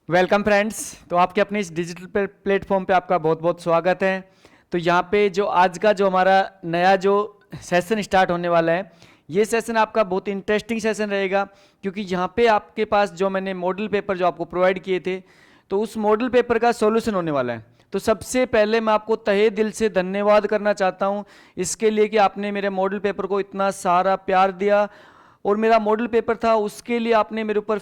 Welcome friends. तो आपके अपने इस डिजिटल प्लेटफॉर्म पे आपका बहुत बहुत स्वागत है। तो यहाँ पे जो आज का जो हमारा नया जो सेशन स्टार्ट होने वाला है, ये सेशन आपका बहुत इंटरेस्टिंग सेशन रहेगा, क्योंकि यहाँ पे आपके पास जो मैंने मॉडल पेपर जो आपको प्रोवाइड किए थे, तो उस मॉडल पेपर का सॉल्यूशन होने वाला है। तो सबसे पहले मैं आपको तहे दिल से धन्यवाद करना चाहता हूँ इसके लिए कि आपने मेरे मॉडल पेपर को इतना सारा प्यार दिया, और मेरा मॉडल पेपर था उसके लिए आपने मेरे ऊपर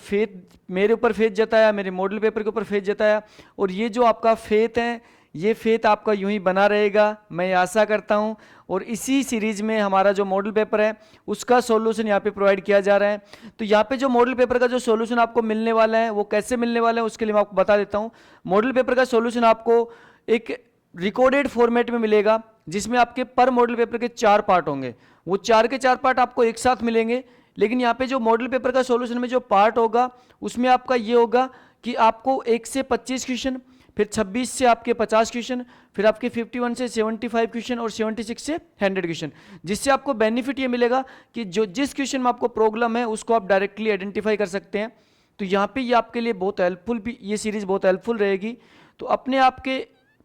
फेथ जताया, मेरे मॉडल पेपर के ऊपर फेथ जताया। और ये जो आपका फेथ है, ये फेथ आपका यूं ही बना रहेगा, मैं ये आशा करता हूं। और इसी सीरीज में हमारा जो मॉडल पेपर है उसका सॉल्यूशन यहाँ पे प्रोवाइड किया जा रहा है। तो यहाँ पे जो मॉडल पेपर का जो सॉल्यूशन आपको मिलने वाला है वो कैसे मिलने वाला है उसके लिए मैं आपको बता देता हूँ। मॉडल पेपर का सॉल्यूशन आपको एक रिकॉर्डेड फॉर्मेट में मिलेगा, जिसमें आपके पर मॉडल पेपर के 4 पार्ट होंगे। वो 4 के 4 पार्ट आपको एक साथ मिलेंगे, लेकिन यहाँ पे जो मॉडल पेपर का सॉल्यूशन में जो पार्ट होगा उसमें आपका ये होगा कि आपको 1 से 25 क्वेश्चन, फिर 26 से आपके 50 क्वेश्चन, फिर आपके 51 से 75 क्वेश्चन और 76 से 100 क्वेश्चन। जिससे आपको बेनिफिट ये मिलेगा कि जो जिस क्वेश्चन में आपको प्रॉब्लम है उसको आप डायरेक्टली आइडेंटिफाई कर सकते हैं। तो यहाँ पे ये आपके लिए बहुत हेल्पफुल भी, ये सीरीज बहुत हेल्पफुल रहेगी। तो अपने आपके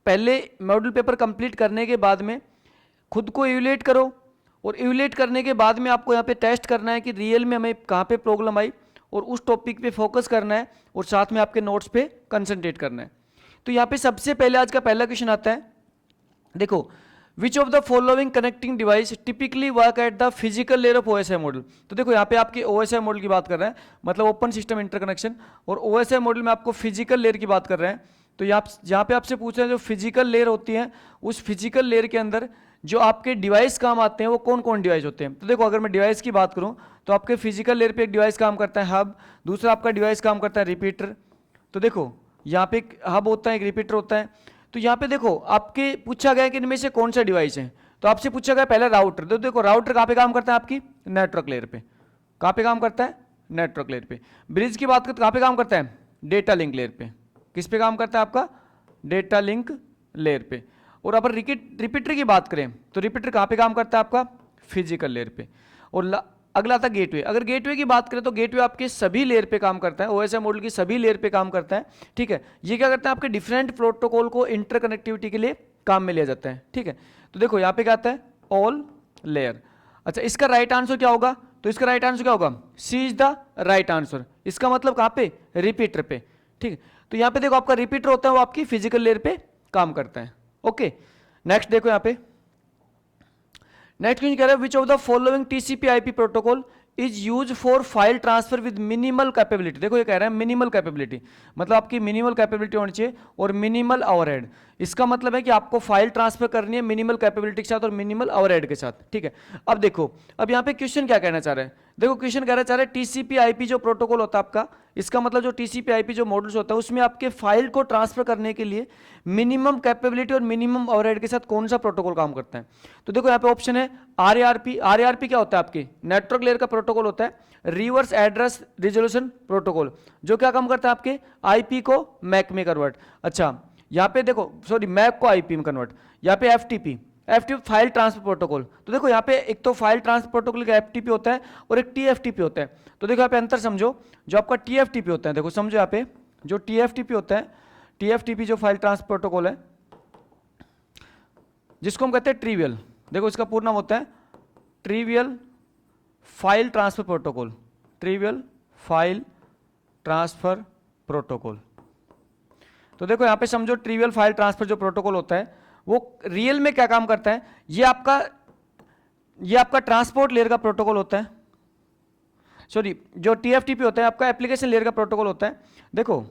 पहले मॉडल पेपर कंप्लीट करने के बाद में खुद को इवैल्यूएट करो, और इवैल्यूएट करने के बाद में आपको यहाँ पे टेस्ट करना है कि रियल में हमें कहाँ पे प्रॉब्लम आई, और उस टॉपिक पे फोकस करना है, और साथ में आपके नोट्स पे कंसंट्रेट करना है। तो यहाँ पे सबसे पहले आज का पहला क्वेश्चन आता है, देखो, which of the following connecting device typically work at the physical layer of OSI model. तो देखो यहाँ पे आपके ओएसआई मॉडल की बात कर रहे हैं, मतलब ओपन सिस्टम इंटरकनेक्शन, और ओएसआई मॉडल में आपको फिजिकल लेयर की बात कर रहे हैं। तो यहाँ पे आपसे पूछ रहे हैं जो फिजिकल लेयर होती है, उस फिजिकल लेयर के अंदर जो आपके डिवाइस काम आते हैं वो कौन कौन डिवाइस होते हैं। तो देखो, अगर मैं डिवाइस की बात करूं तो आपके फिजिकल लेयर पे एक डिवाइस काम करता है हब, दूसरा आपका डिवाइस काम करता है रिपीटर। तो देखो यहाँ पे एक हब होता है, एक रिपीटर होता है। तो यहाँ पे देखो आपके पूछा गया कि इनमें से कौन सा डिवाइस है, तो आपसे पूछा गया पहला राउटर। तो देखो राउटर कहाँ पे काम करता है, आपकी नेटवर्क लेयर पे। कहाँ पे काम करता है, नेटवर्क लेयर पे। ब्रिज की बात करते कहाँ पे काम करता है, डेटा लिंक लेयर पे। किस पे काम करता है, आपका डेटा लिंक लेयर पे। और अगर रिपीटर की बात करें तो रिपीटर कहाँ पे काम करता है, आपका फिजिकल लेयर पे। और अगला था गेटवे। अगर गेटवे की बात करें तो गेटवे आपके सभी लेयर पे काम करता है, ओएसआई मॉडल की सभी लेयर पे काम करता है। ठीक है, ये क्या करता है, आपके डिफरेंट प्रोटोकॉल को इंटरकनेक्टिविटी के लिए काम में लिया जाता है। ठीक है, तो देखो यहाँ पे क्या आता है, ऑल लेयर। अच्छा, इसका राइट आंसर क्या होगा, तो इसका राइट आंसर क्या होगा, सी इज द राइट आंसर। इसका मतलब कहाँ पे, रिपीटर पे। ठीक है, तो यहाँ पे देखो आपका रिपीटर होता है वो आपकी फिजिकल लेयर पे काम करता है। ओके, नेक्स्ट देखो यहाँ पे नेक्स्ट क्वेश्चन कह रहा है विच of the following TCP IP protocol is use for file transfer with minimal capability. देखो ये कह रहा है मिनिमल कैपेबिलिटी, मतलब आपकी मिनिमल कैपेबिलिटी होनी चाहिए और मिनिमल ओवरहेड। इसका मतलब है कि आपको फाइल ट्रांसफर करनी है मिनिमल कैपेबिलिटी के साथ और मिनिमल ओवरहेड के साथ। ठीक है, अब देखो, अब यहाँ पे क्वेश्चन क्या कहना चाह रहा है, देखो क्वेश्चन कह रहा है टीसीपी आईपी जो प्रोटोकॉल होता है आपका, इसका मतलब जो टीसीपी आईपी जो मॉडल्स होता है उसमें आपके फाइल को ट्रांसफर करने के लिए मिनिमम कैपेबिलिटी और मिनिमम ओवरहेड के साथ कौन सा प्रोटोकॉल काम करता है। तो देखो यहाँ पे ऑप्शन है आरएआरपी। आरएआरपी क्या होता है, आपके नेटवर्क लेयर का प्रोटोकॉल होता है, रिवर्स एड्रेस रिजोल्यूशन प्रोटोकॉल, जो क्या काम करता है, आपके आईपी को मैक में कन्वर्ट। अच्छा, यहाँ पे देखो, सॉरी, मैक को आईपी में कन्वर्ट। यहाँ पे FTP, FTP file transfer protocol. तो देखो यहाँ पे एक तो फाइल ट्रांसफर प्रोटोकॉल का एफटीपी होता है और एक टीएफटीपी होता है। तो देखो यहाँ पे अंतर समझो, जो आपका टीएफटीपी होता है, देखो समझो यहाँ पे जो टीएफटीपी होता है, टीएफटीपी जो फाइल ट्रांसफर प्रोटोकॉल है, जिसको हम कहते हैं ट्रिवियल, देखो इसका पूर्ण नाम होता है trivial file transfer protocol, trivial file transfer protocol. तो देखो यहाँ पे समझो ट्रिवियल फाइल ट्रांसफर जो प्रोटोकॉल होता है वो रियल में क्या काम करता है, ये आपका ट्रांसपोर्ट लेयर का प्रोटोकॉल होता है। सॉरी, जो टीएफटीपी होता है आपका एप्लीकेशन लेयर का प्रोटोकॉल होता है। देखो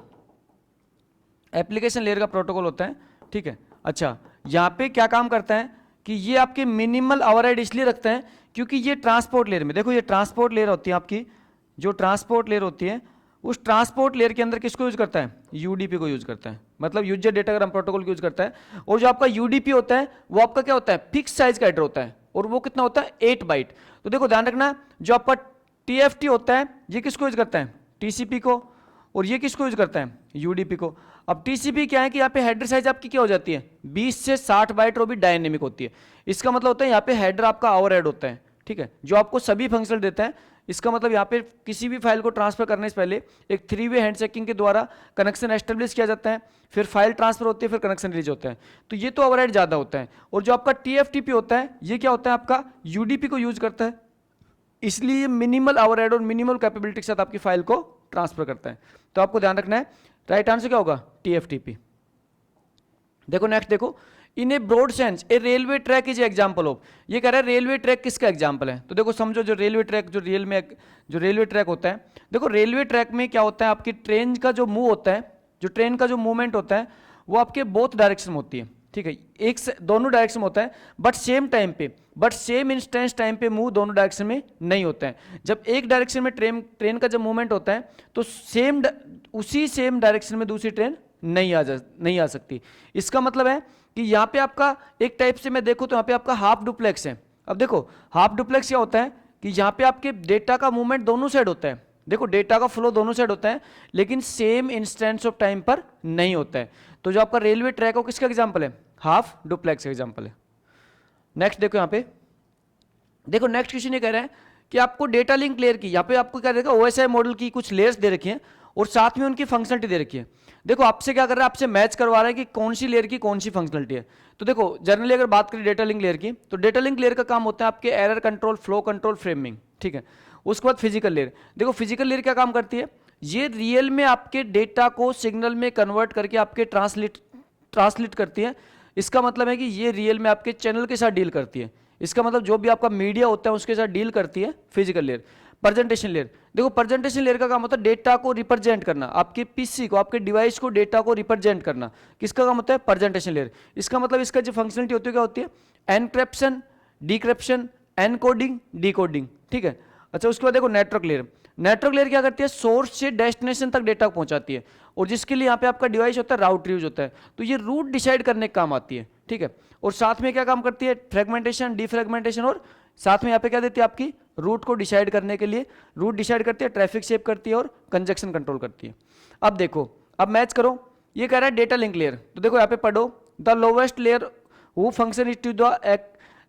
एप्लीकेशन लेयर का प्रोटोकॉल होता है। ठीक है, अच्छा, यहाँ पे क्या काम करता है कि ये आपके मिनिमल ओवरहेड इसलिए रखते हैं क्योंकि ये ट्रांसपोर्ट लेयर में, देखो ये ट्रांसपोर्ट लेयर होती है आपकी, जो ट्रांसपोर्ट लेयर होती है उस ट्रांसपोर्ट लेयर के अंदर किसको यूज करता है, यूडीपी को यूज करता है, मतलब यूजर डेटाग्राम प्रोटोकॉल को यूज करता है। और जो आपका यूडीपी होता है वो आपका क्या होता है, फिक्स साइज का हेडर होता है, और वो कितना होता है, 8 बाइट। तो देखो ध्यान रखना, जो आपका टीएफटी होता है ये किसको यूज करता है, टीसीपी को, और ये किसको यूज करता है, यूडीपी को। अब टीसीपी क्या है कि यहाँ पे हेडर साइज आपकी क्या हो जाती है, 20 से 60 बाइट, और भी डायनेमिक होती है। इसका मतलब होता है यहाँ पे हेडर आपका ओवरहेड होता है। ठीक है, जो आपको सभी फंक्शन देता है, इसका मतलब यहाँ पे किसी भी फाइल को ट्रांसफर करने से पहले एक 3 वे हैंडशेकिंग के द्वारा कनेक्शन एस्टेब्लिश किया जाता है, फिर फाइल ट्रांसफर होती है, फिर कनेक्शन रिलीज होता है। तो ये तो ओवरहेड ज़्यादा होता है। और जो आपका TFTP होता है ये क्या होता है, आपका UDP को यूज करता है, इसलिए मिनिमल ओवरहेड और मिनिमल कैपेबिलिटी के साथ आपकी फाइल को ट्रांसफर करता है। तो आपको ध्यान रखना है, राइट आंसर क्या होगा, TFTP। देखो नेक्स्ट देखो, in a broad sense a railway track is example of, ये कह रहा है रेलवे ट्रैक किसका एग्जांपल है। तो देखो समझो, जो रेलवे ट्रैक जो रेलवे ट्रैक होता है, देखो रेलवे ट्रैक में क्या होता है, आपकी ट्रेन का जो मूव होता है, जो ट्रेन का जो मूवमेंट होता है वो आपके बोथ डायरेक्शन में होती है, ठीक है, एक से दोनों डायरेक्शन में होता है, बट सेम टाइम पे, बट सेम इंस्टेंस टाइम पे मूव दोनों डायरेक्शन में नहीं होता है। जब एक डायरेक्शन में ट्रेन का जब मूवमेंट होता है तो उसी सेम डायरेक्शन में दूसरी ट्रेन नहीं आ सकती। इसका मतलब है कि यहाँ पे आपका एक टाइप से मैं देखूँ तो यहाँ पे आपका हाफ डुप्लेक्स है। अब देखो हाफ डुप्लेक्स क्या होता है कि यहाँ पे आपके डेटा का मूवमेंट दोनों साइड होता है, देखो डेटा का फ्लो दोनों साइड होता है, लेकिन सेम इंस्टेंस ऑफ टाइम पर नहीं होता है। तो जो आपका रेलवे ट्रैक हो किसका एग्जाम्पल है, हाफ डुप्लेक्स का एग्जाम्पल है। नेक्स्ट देखो यहाँ पे, देखो नेक्स्ट क्वेश्चन ये कह रहा है कि आपको डेटा लिंक लेयर की, यहाँ पे आपको क्या देगा, OSI मॉडल की कुछ लेयर्स दे रखी हैं और साथ में उनकी फंक्शनलिटी दे रखी है। देखो आपसे क्या कर रहा है, आपसे मैच करवा रहा है कि कौन सी लेयर की कौन सी फंक्शनलिटी है। तो देखो जनरली अगर बात करें डेटा लिंक लेयर की, तो डेटा लिंक लेयर का काम होता है आपके error control, flow control, framing, ठीक है। उसके बाद फिजिकल लेयर, देखो फिजिकल लेयर क्या काम करती है, ये रियल में आपके डेटा को सिग्नल में कन्वर्ट करके आपके ट्रांसलेट करती है। इसका मतलब है कि ये रियल में आपके चैनल के साथ डील करती है। इसका मतलब जो भी आपका मीडिया होता है उसके साथ डील करती है फिजिकल लेयर। प्रेजेंटेशन लेयर, देखो प्रेजेंटेशन लेयर का काम होता है डेटा को रिप्रेजेंट करना, आपके पीसी को, आपके डिवाइस को, डेटा को रिप्रेजेंट करना। किसका काम होता है, प्रेजेंटेशन लेयर। इसका मतलब इसका जो फंक्शनलिटी होती है क्या होती है, एनक्रिप्शन, डिक्रिप्शन, एनकोडिंग, डिकोडिंग, ठीक है। अच्छा उसके बाद देखो नेटवर्क लेयर, नेटवर्क लेयर क्या करती है, सोर्स से डेस्टिनेशन तक डेटा पहुंचाती है, और जिसके लिए यहाँ पे आपका डिवाइस होता है राउट यूज होता है, तो ये रूट डिसाइड करने का काम आती है, ठीक है। और साथ में क्या काम करती है, फ्रेगमेंटेशन, डिफ्रेगमेंटेशन, और साथ में यहाँ पे क्या देती है, आपकी रूट को डिसाइड करने के लिए रूट डिसाइड करती है, ट्रैफिक शेप करती है और कंजक्शन कंट्रोल करती है। अब देखो, अब मैच करो, ये कह रहा है डेटा लिंक लेयर, तो देखो यहाँ पे पढ़ो, the lowest layer who function is to the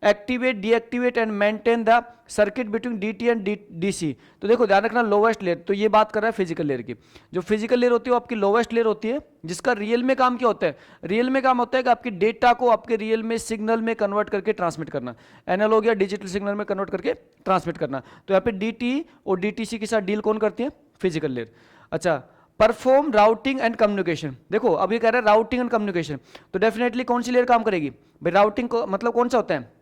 activate, deactivate and maintain the circuit between DT and DC। तो देखो ध्यान रखना, लोवेस्ट लेयर, तो ये बात कर रहा है फिजिकल लेयर की। जो फिजिकल लेयर होती है वो आपकी लोवेस्ट लेयर होती है, जिसका रियल में काम क्या होता है, रियल में काम होता है कि आपके डेटा को आपके रियल में सिग्नल में कन्वर्ट करके ट्रांसमिट करना, एनालॉग या डिजिटल सिग्नल में कन्वर्ट करके ट्रांसमिट करना। तो यहाँ पे DT और DTC के साथ डील कौन करती है, फिजिकल लेयर। अच्छा, परफॉर्म राउटिंग एंड कम्युनिकेशन, देखो अब ये कह रहा है राउटिंग एंड कम्युनिकेशन, तो डेफिनेटली कौन सी लेयर काम करेगी भाई, राउटिंग को मतलब कौन सा होता है,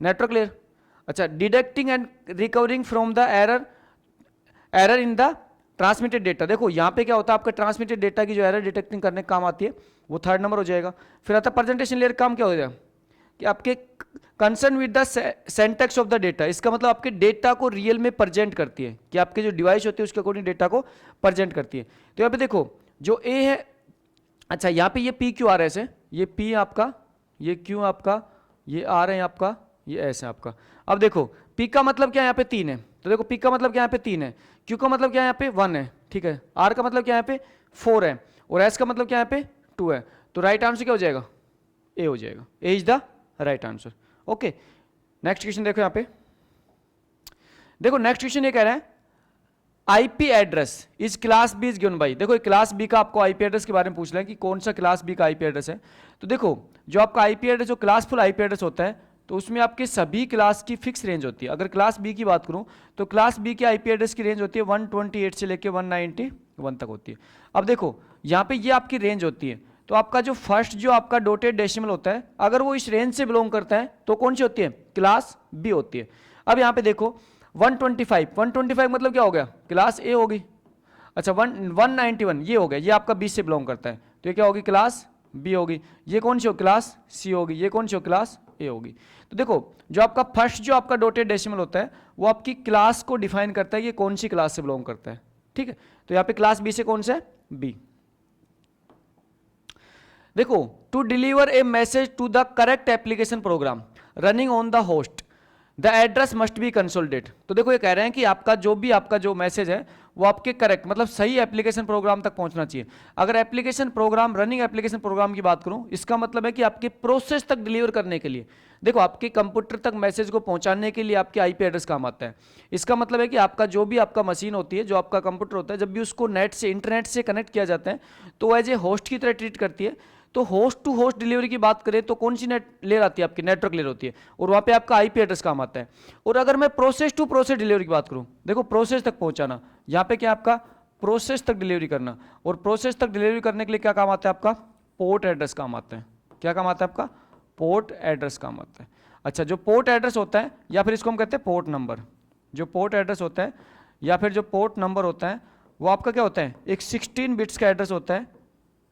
नेटवर्क लेयर। अच्छा, detecting and recovering from the error in the transmitted data, देखो यहाँ पे क्या होता है, आपका ट्रांसमिटेड डेटा की जो एरर डिटेक्टिंग करने का काम आती है वो 3rd नंबर हो जाएगा। फिर आता है प्रेजेंटेशन लेयर, काम क्या हो जाएगा कि आपके concern with the syntax of the data, इसका मतलब आपके डेटा को रियल में प्रेजेंट करती है, कि आपके जो डिवाइस होती है उसके अकॉर्डिंग डेटा को प्रेजेंट करती है। तो यहाँ पे देखो जो A है, अच्छा यहाँ पे ये PQRS है, ये P आपका, ये Q आपका, ये R है आपका, ये S है आपका। अब देखो P का मतलब क्या है, यहाँ पे 3 है, तो देखो P का मतलब क्या है, यहाँ पे 3 है, Q का मतलब क्या है, यहाँ पे 1 है, ठीक है, R का मतलब क्या है, यहाँ पे 4 है, और S का मतलब क्या है, यहाँ पे 2 है। तो राइट आंसर क्या हो जाएगा, A हो जाएगा, A is the right answer. Okay, next question देखो यहाँ पे, देखो नेक्स्ट क्वेश्चन ये कह रहा है IP address is class B is given by, देखो क्लास B का आपको IP एड्रेस के बारे में पूछ रहा है कि कौन सा क्लास B का IP एड्रेस है। तो देखो जो आपका IP एड्रेस, जो क्लासफुल IP एड्रेस होता है, तो उसमें आपके सभी क्लास की फिक्स रेंज होती है। अगर क्लास B की बात करूं तो क्लास B के IP एड्रेस की रेंज होती है 128 से लेकर 191 तक होती है। अब देखो यहाँ पे ये आपकी रेंज होती है, तो आपका जो फर्स्ट जो आपका डॉटेड डेसिमल होता है, अगर वो इस रेंज से बिलोंग करता है तो कौन सी होती है, क्लास B होती है। अब यहाँ पे देखो 125 मतलब क्या हो गया, क्लास A होगी। अच्छा 191 ये हो गया, ये आपका B से बिलोंग करता है, तो ये क्या होगी, क्लास B होगी। ये कौन सी हो, क्लास C होगी। ये कौन सी हो, क्लास A होगी। तो देखो जो आपका फर्स्ट जो आपका डॉटेड डेसिमल होता है वो आपकी क्लास को डिफाइन करता है, ये कौन सी क्लास से बिलोंग करता है, ठीक है। तो यहाँ पे क्लास B से कौन सा है, B। देखो to deliver a message to the correct application program running on the host, the address must be consolidate. तो देखो ये कह रहे हैं कि आपका जो मैसेज है वो आपके करेक्ट मतलब सही एप्लीकेशन प्रोग्राम तक पहुंचना चाहिए। अगर application program running application program की बात करूं, इसका मतलब है कि आपके प्रोसेस तक डिलीवर करने के लिए, देखो आपके कंप्यूटर तक मैसेज को पहुंचाने के लिए आपके आईपी एड्रेस काम आता है। इसका मतलब है कि आपका जो भी आपका मशीन होती है, जो आपका कंप्यूटर होता है, जब भी उसको नेट से इंटरनेट से कनेक्ट किया जाता है तो एज ए होस्ट की तरह ट्रीट करती है। तो होस्ट टू होस्ट डिलीवरी की बात करें तो कौन सी नेट लेयर आती है आपकी, नेटवर्क लेयर होती है, और वहां पे आपका आईपी एड्रेस काम आता है। और अगर मैं प्रोसेस टू प्रोसेस डिलीवरी की बात करूं, देखो प्रोसेस तक पहुंचाना, यहां पे क्या आपका प्रोसेस तक डिलीवरी करना, और प्रोसेस तक डिलीवरी करने के लिए क्या काम आता है आपका, पोर्ट एड्रेस काम आता है। क्या काम आता है आपका, पोर्ट एड्रेस काम आता है। अच्छा, जो पोर्ट एड्रेस होता है या फिर इसको हम कहते हैं पोर्ट नंबर, जो पोर्ट एड्रेस होता है या फिर जो पोर्ट नंबर होता है वो आपका क्या होता है, एक 16 बिट्स का एड्रेस होता है,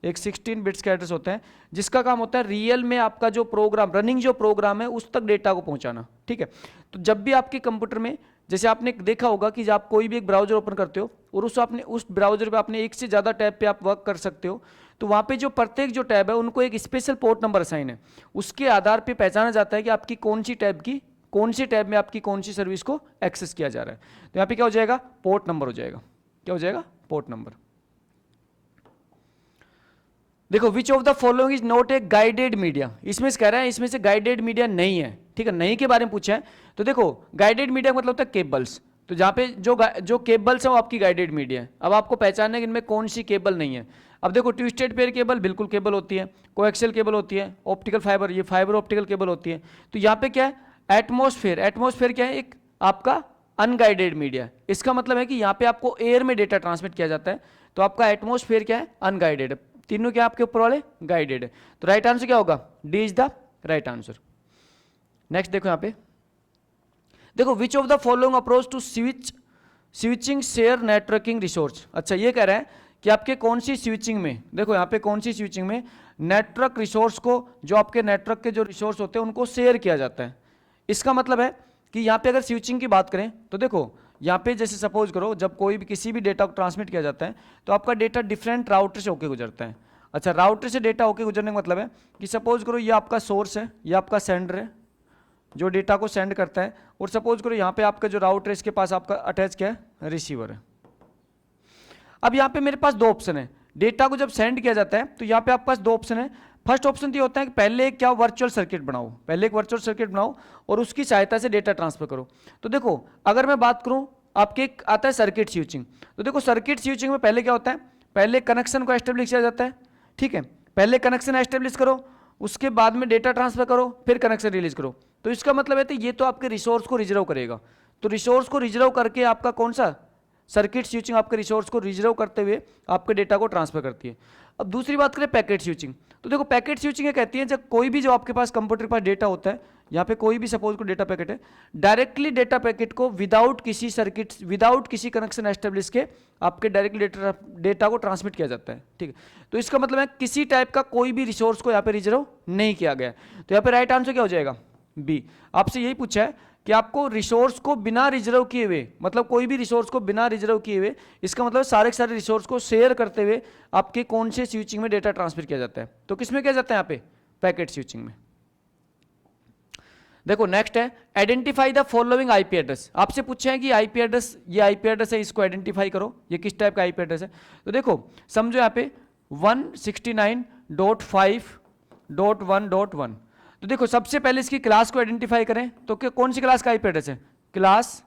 एक 16 बिट्स का एड्रेस होता है, जिसका काम होता है रियल में आपका जो प्रोग्राम रनिंग जो प्रोग्राम है उस तक डेटा को पहुंचाना। ठीक है, तो जब भी आपके कंप्यूटर में, जैसे आपने देखा होगा कि जब आप कोई भी एक ब्राउजर ओपन करते हो और उस ब्राउजर पे आपने एक से ज़्यादा टैब पे आप वर्क कर सकते हो, तो वहाँ पे जो प्रत्येक जो टैब है उनको एक स्पेशल पोर्ट नंबर असाइन है। उसके आधार पे पहचाना जाता है कि आपकी कौन सी टैब की कौन सी टैब में आपकी कौन सी सर्विस को एक्सेस किया जा रहा है। तो यहाँ पे क्या हो जाएगा, पोर्ट नंबर हो जाएगा। क्या हो जाएगा, पोर्ट नंबर। देखो which of the following is not a guided media, इसमें से कह रहा है इसमें से गाइडेड मीडिया नहीं है। ठीक है, नहीं के बारे में पूछा है। तो देखो गाइडेड मीडिया मतलब होता है केबल्स, तो जहाँ पे जो केबल्स है वो आपकी गाइडेड मीडिया है। अब आपको पहचानना है कि इनमें कौन सी केबल नहीं है। अब देखो ट्विस्टेड पेयर केबल बिल्कुल केबल होती है, कोएक्सियल केबल होती है, ऑप्टिकल फाइबर, ये फाइबर ऑप्टिकल केबल होती है। तो यहाँ पे क्या है, एटमॉस्फेयर, एटमॉस्फेयर क्या है, एक आपका अनगाइडेड मीडिया। इसका मतलब है कि यहाँ पे आपको एयर में डेटा ट्रांसमिट किया जाता है, तो आपका एटमॉस्फेयर क्या है, अनगाइडेड है। तीनों क्या आपके ऊपर वाले गाइडेड है। तो राइट आंसर क्या होगा, D is the right answer. Next देखो यहाँ पे, देखो which of the following approach to switching share networking resource. अच्छा, ये कह रहा है कि आपके कौन सी स्विचिंग में, देखो यहाँ पे कौन सी स्विचिंग में नेटवर्क रिसोर्स को, जो आपके नेटवर्क के जो रिसोर्स होते हैं उनको शेयर किया जाता है। इसका मतलब है कि यहाँ पे अगर स्विचिंग की बात करें तो देखो यहाँ पे जैसे सपोज करो जब कोई भी किसी भी डेटा को ट्रांसमिट किया जाता है तो आपका डेटा डिफरेंट राउटर से होकर गुजरता है। अच्छा, राउटर से डेटा होकर गुजरने का मतलब है कि सपोज करो ये आपका सोर्स है, ये आपका सेंडर है जो डेटा को सेंड करता है, और सपोज करो यहाँ पे आपका जो राउटर है इसके पास आपका अटैच क्या है, रिसीवर है। अब यहाँ पे मेरे पास दो ऑप्शन है, डेटा को जब सेंड किया जाता है तो यहाँ पे आपके पास दो ऑप्शन है। फर्स्ट ऑप्शन ये होता है कि पहले एक क्या वर्चुअल सर्किट बनाओ, पहले एक वर्चुअल सर्किट बनाओ और उसकी सहायता से डेटा ट्रांसफर करो। तो देखो अगर मैं बात करूं, आपके एक आता है सर्किट स्विचिंग। तो देखो सर्किट स्विचिंग में पहले क्या होता है, पहले कनेक्शन को एस्टेब्लिश किया जाता है। ठीक है, पहले कनेक्शन एस्टेब्लिश करो, उसके बाद में डेटा ट्रांसफर करो, फिर कनेक्शन रिलीज करो। तो इसका मतलब है तो ये तो आपके रिसोर्स को रिजर्व करेगा। तो रिसोर्स को रिजर्व करके आपका कौन सा सर्किट स्विचिंग आपके रिसोर्स को रिजर्व करते हुए आपके डेटा को ट्रांसफर करती है। अब दूसरी बात करें पैकेट स्विचिंग, तो देखो पैकेट स्विचिंग ये कहती है जब कोई भी जो आपके पास कंप्यूटर के पास डेटा होता है, यहाँ पे कोई भी सपोज को डेटा पैकेट है, डायरेक्टली डेटा पैकेट को विदाउट किसी सर्किट, विदाउट किसी कनेक्शन एस्टेब्लिश के आपके डायरेक्टली डेटा को ट्रांसमिट किया जाता है। ठीक है, तो इसका मतलब है किसी टाइप का कोई भी रिसोर्स को यहाँ पे रिजर्व नहीं किया गया। तो यहाँ पे राइट आंसर क्या हो जाएगा, बी। आपसे यही पूछा है कि आपको रिसोर्स को बिना रिजर्व किए हुए, मतलब कोई भी रिसोर्स को बिना रिजर्व किए हुए, इसका मतलब सारे के सारे रिसोर्स को शेयर करते हुए आपके कौन से स्विचिंग में डेटा ट्रांसफर किया जाता है। तो किसमें किया जाता है, यहाँ पे पैकेट स्विचिंग में। देखो नेक्स्ट है identify the following IP address. आपसे पूछे हैं कि आईपी एड्रेस, ये आईपी एड्रेस है, इसको आइडेंटिफाई करो, ये किस टाइप का आईपी एड्रेस है। तो देखो समझो यहाँ पे 169.5.1.1। तो देखो सबसे पहले इसकी क्लास को आइडेंटिफाई करें तो कौन सी क्लास का आईपी एड्रेस है, क्लास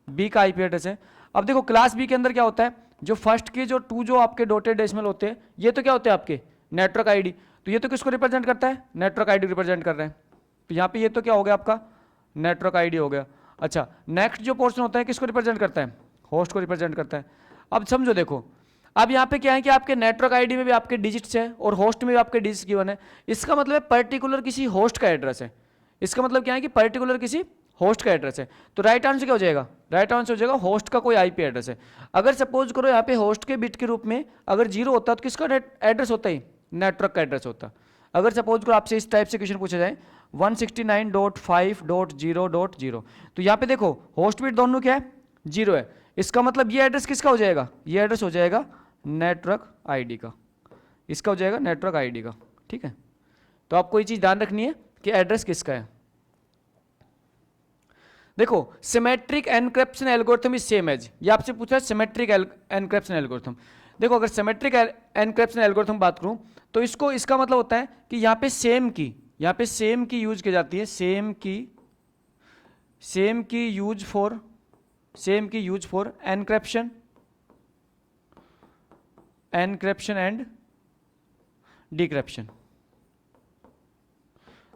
बी का आईपी एड्रेस है। अब देखो क्लास बी के अंदर क्या होता है, जो फर्स्ट के जो 2 जो आपके डॉटेड डेसिमल होते हैं ये तो क्या होते हैं आपके नेटवर्क आईडी। तो ये तो किसको रिप्रेजेंट करता है, नेटवर्क आईडी रिप्रेजेंट कर रहे हैं। तो यहाँ पे ये तो क्या हो गया आपका नेटवर्क आईडी हो गया। अच्छा, नेक्स्ट जो पोर्शन होता है किसको रिप्रेजेंट करता है, होस्ट को रिप्रेजेंट करता है। अब समझो देखो अब यहाँ पे क्या है कि आपके नेटवर्क आईडी में भी आपके डिजिट्स है और होस्ट में भी आपके डिजिट्स गिवन है। इसका मतलब है पर्टिकुलर किसी होस्ट का एड्रेस है। इसका मतलब क्या है कि पर्टिकुलर किसी होस्ट का एड्रेस है। तो राइट आंसर क्या हो जाएगा, राइट आंसर हो जाएगा होस्ट का कोई आईपी एड्रेस है। अगर सपोज करो यहाँ पे होस्ट के बिट के रूप में अगर 0 होता तो किसका एड्रेस होता ही, नेटवर्क का एड्रेस होता। अगर सपोज करो आपसे इस टाइप से क्वेश्चन पूछा जाए 169.5.0.0, तो यहाँ पे देखो होस्ट बिट दोनों क्या है, 0 है। इसका मतलब ये एड्रेस किसका हो जाएगा, ये एड्रेस हो जाएगा नेटवर्क आईडी का, इसका हो जाएगा नेटवर्क आईडी का। ठीक है, तो आपको ये चीज ध्यान रखनी है कि एड्रेस किसका है। देखो symmetric encryption algorithm is same as, ये आपसे पूछा है सिमेट्रिक एनक्रिप्शन एल्गोरिथम। देखो अगर सिमेट्रिक एनक्रिप्शन एल्गोरिथम बात करूं तो इसको, इसका मतलब होता है कि यहाँ पे सेम की, यहाँ पे सेम की यूज की जाती है, सेम की use for encryption and decryption.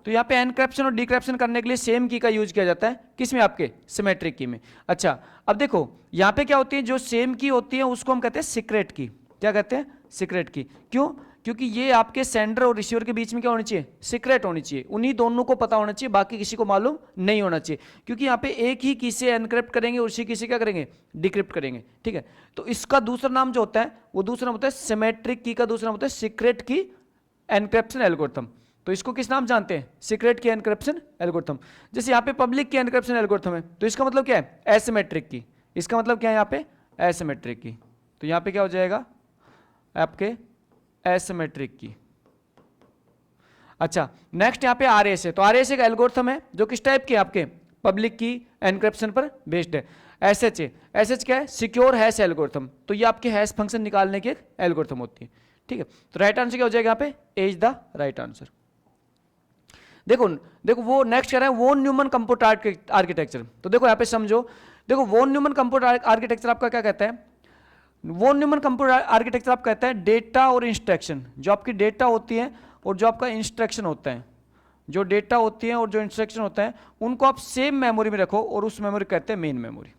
तो यहाँ पे एनक्रिप्शन और डिक्रिप्शन करने के लिए सेम की का यूज किया जाता है, किसमें? आपके सिमेट्रिक की में। अच्छा अब देखो यहाँ पे क्या होती है, जो सेम की होती है उसको हम कहते हैं सीक्रेट की। क्या कहते हैं? सीक्रेट की। क्यों? क्योंकि ये आपके सेंडर और रिसीवर के बीच में क्या होनी चाहिए? सीक्रेट होनी चाहिए, उन्हीं दोनों को पता होना चाहिए, बाकी किसी को मालूम नहीं होना चाहिए। क्योंकि यहाँ पे एक ही की से एनक्रिप्ट करेंगे, उसी की से क्या करेंगे? डिक्रिप्ट करेंगे। ठीक है, तो इसका दूसरा नाम जो होता है वो दूसरा नाम होता है सिमेट्रिक की का दूसरा नाम होता है सीक्रेट की एनक्रिप्शन एल्गोरिथम। तो इसको किस नाम जानते हैं? सीक्रेट की एनक्रिप्शन एल्गोरिथम। जैसे यहाँ पे पब्लिक की एनक्रिप्शन एल्गोरिथम है, तो इसका मतलब क्या है? एसिमेट्रिक की। इसका मतलब क्या है यहाँ पे? एसिमेट्रिक की। तो यहाँ पे क्या हो जाएगा आपके? एसिमेट्रिक की। अच्छा नेक्स्ट यहाँ पे आरएस है, तो आरएस एक एल्गोरिथम है जो किस टाइप के? आपके पब्लिक की एनक्रिप्शन पर बेस्ड है। एसएच है, एसएच क्या है? Secure hash algorithm. तो ये आपके हैश फंक्शन निकालने की एक एल्गोरिथम होती है। ठीक है, तो राइट आंसर क्या हो जाएगा यहाँ पे? ए इज द राइट आंसर। देखो वो नेक्स्ट कह रहे हैं वॉन न्यूमन कंप्यूटर आर्किटेक्चर। तो देखो यहाँ पे समझो, देखो वॉन न्यूमन कंप्यूटर आर्किटेक्चर आपका क्या कहता है? वॉन न्यूमन कंप्यूटर आर्किटेक्चर आप कहता है डेटा और इंस्ट्रक्शन, जो आपकी डेटा होती है और जो आपका इंस्ट्रक्शन होता है, जो डेटा होती है और जो इंस्ट्रक्शन होता है उनको आप सेम मेमोरी में रखो और उस मेमोरी कहते हैं मेन मेमोरी।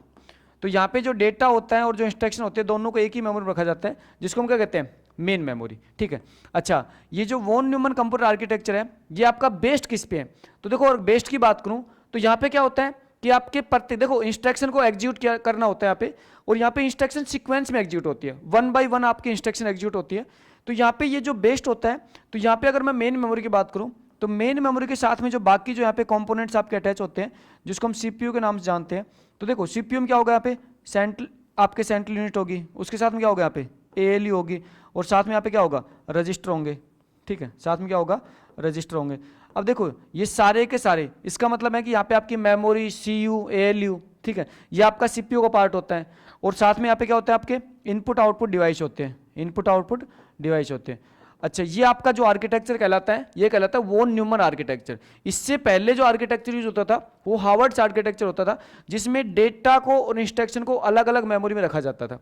तो यहाँ पे जो डेटा होता है और जो इंस्ट्रक्शन होते हैं दोनों को एक ही मेमोरी में रखा जाता है, जिसको हम क्या कहते हैं? Main memory. ठीक है, अच्छा ये जो वॉन न्यूमन कंप्यूटर आर्किटेक्चर है ये आपका बेस्ड किस पे है? तो देखो अगर बेस्ड की बात करूं तो यहाँ पे क्या होता है कि आपके प्रत्येक, देखो इंस्ट्रक्शन को एग्जीक्यूट करना होता है यहाँ पे, और यहाँ पे इंस्ट्रक्शन सीक्वेंस में एग्जीक्यूट होती है, 1 by 1 आपकी इंस्ट्रक्शन एग्जीक्यूट होती है। तो यहाँ पे ये जो बेस्ड होता है, तो यहाँ पे अगर मैं मेन मेमोरी की बात करूँ तो मेन मेमोरी के साथ में जो बाकी जो यहाँ पे कंपोनेंट्स आपके अटैच होते हैं जिसको हम सीपीयू के नाम से जानते हैं। तो देखो सीपीयू में क्या होगा? यहाँ पे सेंट्रल, आपके सेंट्रल यूनिट होगी, उसके साथ में क्या होगा? यहाँ पे एएलयू होगी, और साथ में यहाँ पे क्या होगा? रजिस्टर होंगे। ठीक है, साथ में क्या होगा? रजिस्टर होंगे। अब देखो ये सारे के सारे, इसका मतलब है कि यहाँ पे आपकी मेमोरी, सीयू, एएलयू, ठीक है, ये आपका सीपीयू का पार्ट होता है, और साथ में यहाँ पे क्या होता है? आपके इनपुट आउटपुट डिवाइस होते हैं, इनपुट आउटपुट डिवाइस होते हैं। अच्छा ये आपका जो आर्किटेक्चर कहलाता है ये कहलाता है वॉन न्यूमन आर्किटेक्चर। इससे पहले जो आर्किटेक्चर यूज होता था वो हार्वर्ड्स आर्किटेक्चर होता था, जिसमें डेटा को और इंस्ट्रक्शन को अलग अलग मेमोरी में रखा जाता था।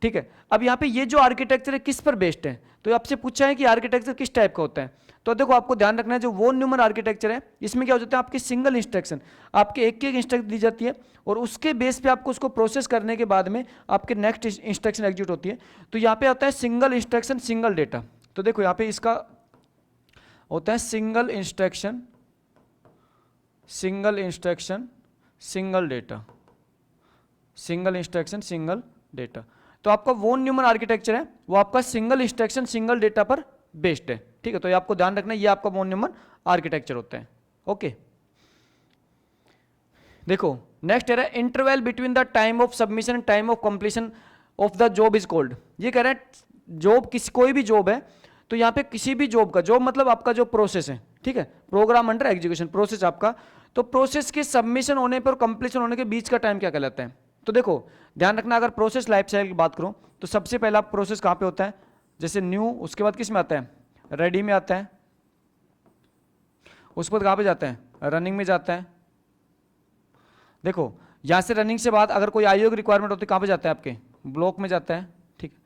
ठीक है, अब यहाँ पे ये जो आर्किटेक्चर है किस पर बेस्ड है? तो आपसे पूछा है कि आर्किटेक्चर किस टाइप का होता है। तो देखो आपको ध्यान रखना है जो वॉन न्यूमन आर्किटेक्चर है इसमें क्या हो जाता है? आपकी सिंगल इंस्ट्रक्शन, आपके एक एक इंस्ट्रक्शन दी जाती है और उसके बेस पे आपको उसको प्रोसेस करने के बाद में आपके नेक्स्ट इंस्ट्रक्शन एग्जीक्यूट होती है। तो यहाँ पे होता है सिंगल इंस्ट्रक्शन सिंगल डेटा। तो देखो यहाँ पे इसका होता है single instruction single data, single instruction single data. तो आपका वॉन न्यूमन आर्किटेक्चर है वो आपका सिंगल इंस्ट्रक्शन सिंगल डेटा पर बेस्ड है। ठीक है, तो ये आपको ध्यान रखना है, ये आपका वॉन न्यूमन आर्किटेक्चर होता है। ओके, देखो नेक्स्ट है interval between the time of submission and time of completion of the job is called. ये कह रहे हैं जॉब किसी, कोई भी जॉब है तो यहाँ पे किसी भी जॉब का, जॉब मतलब आपका जो प्रोसेस है, ठीक है, प्रोग्राम अंडर एग्जीक्यूशन प्रोसेस आपका, तो प्रोसेस के सबमिशन होने पर कंप्लीशन होने के बीच का टाइम क्या कहलाता है? तो देखो ध्यान रखना, अगर प्रोसेस लाइफ साइकिल की बात करो तो सबसे पहला प्रोसेस कहाँ पे होता है? जैसे न्यू, उसके बाद किस में आता है? रेडी में आता है, उसके बाद कहाँ पे जाता है? रनिंग में जाता है। देखो यहाँ से रनिंग से बाद अगर कोई आईओ की रिक्वायरमेंट होती है कहाँ पे जाता है? आपके ब्लॉक में जाता है। ठीक है,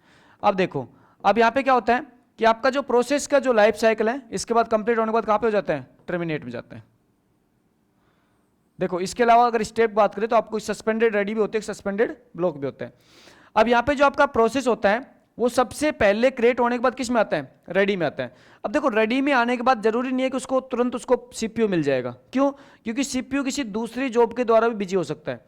अब देखो अब यहाँ पे क्या होता है कि आपका जो प्रोसेस का जो लाइफ साइकिल है इसके बाद कंप्लीट होने के बाद कहाँ पे हो जाता है? टर्मिनेट में जाता है। देखो इसके अलावा अगर स्टेप बात करें तो आपको सस्पेंडेड रेडी भी होते हैं, सस्पेंडेड ब्लॉक भी होता है। अब यहाँ पे जो आपका प्रोसेस होता है वो सबसे पहले क्रिएट होने के बाद किस में आता है? रेडी में आता है। अब देखो रेडी में आने के बाद जरूरी नहीं है कि उसको तुरंत उसको सीपीयू मिल जाएगा। क्यों? क्योंकि सीपीयू किसी दूसरी जॉब के द्वारा भी बिजी हो सकता है।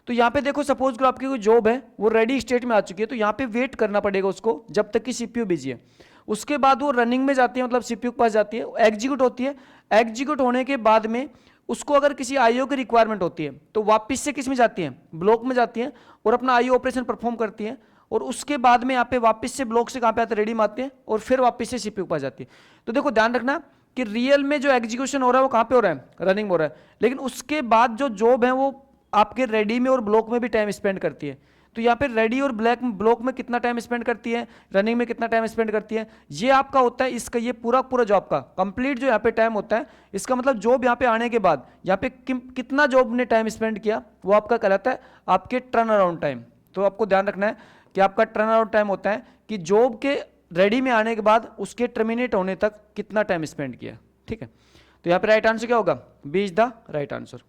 तो यहाँ पे देखो सपोज करो आपकी कोई जॉब है वो रेडी स्टेट में आ चुकी है, तो यहाँ पे वेट करना पड़ेगा उसको जब तक कि सीपीयू बिजी है। उसके बाद वो रनिंग में जाती है, मतलब सीपीयू के पास जाती है, एग्जीक्यूट होती है। एग्जीक्यूट होने के बाद में उसको अगर किसी आईओ की रिक्वायरमेंट होती है तो वापस से किस में जाती है? ब्लॉक में जाती है और अपना आईओ ऑपरेशन परफॉर्म करती है, और उसके बाद में यहाँ पे वापस से ब्लॉक से कहाँ पे आते हैं? रेडी में आते हैं, और फिर वापस से सीपीयू के पास जाती है। तो देखो ध्यान रखना कि रियल में जो एग्जीक्यूशन हो रहा है वो कहाँ पे हो रहा है? रनिंग में हो रहा है, लेकिन उसके बाद जो जॉब है वो आपके रेडी में और ब्लॉक में भी टाइम स्पेंड करती है। तो यहाँ पे रेडी और ब्लॉक में कितना टाइम स्पेंड करती है, रनिंग में कितना टाइम स्पेंड करती है, ये आपका होता है इसका, ये पूरा पूरा जॉब का कंप्लीट जो यहाँ पे टाइम होता है, इसका मतलब जॉब यहाँ पे आने के बाद यहाँ पे कितना जॉब ने टाइम स्पेंड किया, वो आपका कहलाता है आपके टर्न अराउंड टाइम। तो आपको ध्यान रखना है कि आपका टर्न अराउंड टाइम होता है कि जॉब के रेडी में आने के बाद उसके टर्मिनेट होने तक कितना टाइम स्पेंड किया। ठीक है, तो यहाँ पे राइट आंसर क्या होगा, B is the right answer.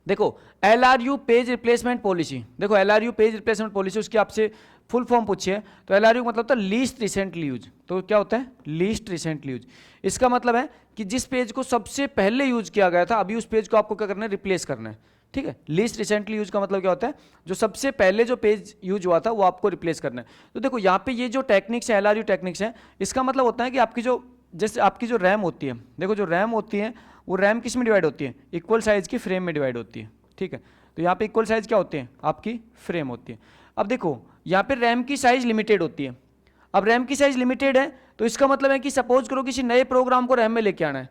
देखो LRU पेज रिप्लेसमेंट पॉलिसी, देखो LRU पेज रिप्लेसमेंट पॉलिसी, उसकी आपसे फुल फॉर्म पूछिए तो LRU मतलब होता है लीस्ट रिसेंटली यूज। तो क्या होता है, लीस्ट रिसेंटली यूज। इसका मतलब है कि जिस पेज को सबसे पहले यूज किया गया था, अभी उस पेज को आपको क्या करना है, रिप्लेस करना है। ठीक है, लीस्ट रिसेंटली यूज का मतलब क्या होता है, जो सबसे पहले जो पेज यूज हुआ था वो आपको रिप्लेस करना है। तो देखो यहाँ पे ये जो टेक्निक्स है, LRU टेक्निक्स है, इसका मतलब होता है कि आपकी जो, जैसे आपकी जो रैम होती है, देखो जो रैम होती है वो रैम किस में डिवाइड होती है, इक्वल साइज की फ्रेम में डिवाइड होती है। ठीक है, तो यहाँ पे इक्वल साइज क्या होती है, आपकी फ्रेम होती है। अब देखो यहाँ पे रैम की साइज लिमिटेड होती है। अब रैम की साइज लिमिटेड है तो इसका मतलब है कि सपोज करो किसी नए प्रोग्राम को रैम में लेके आना है।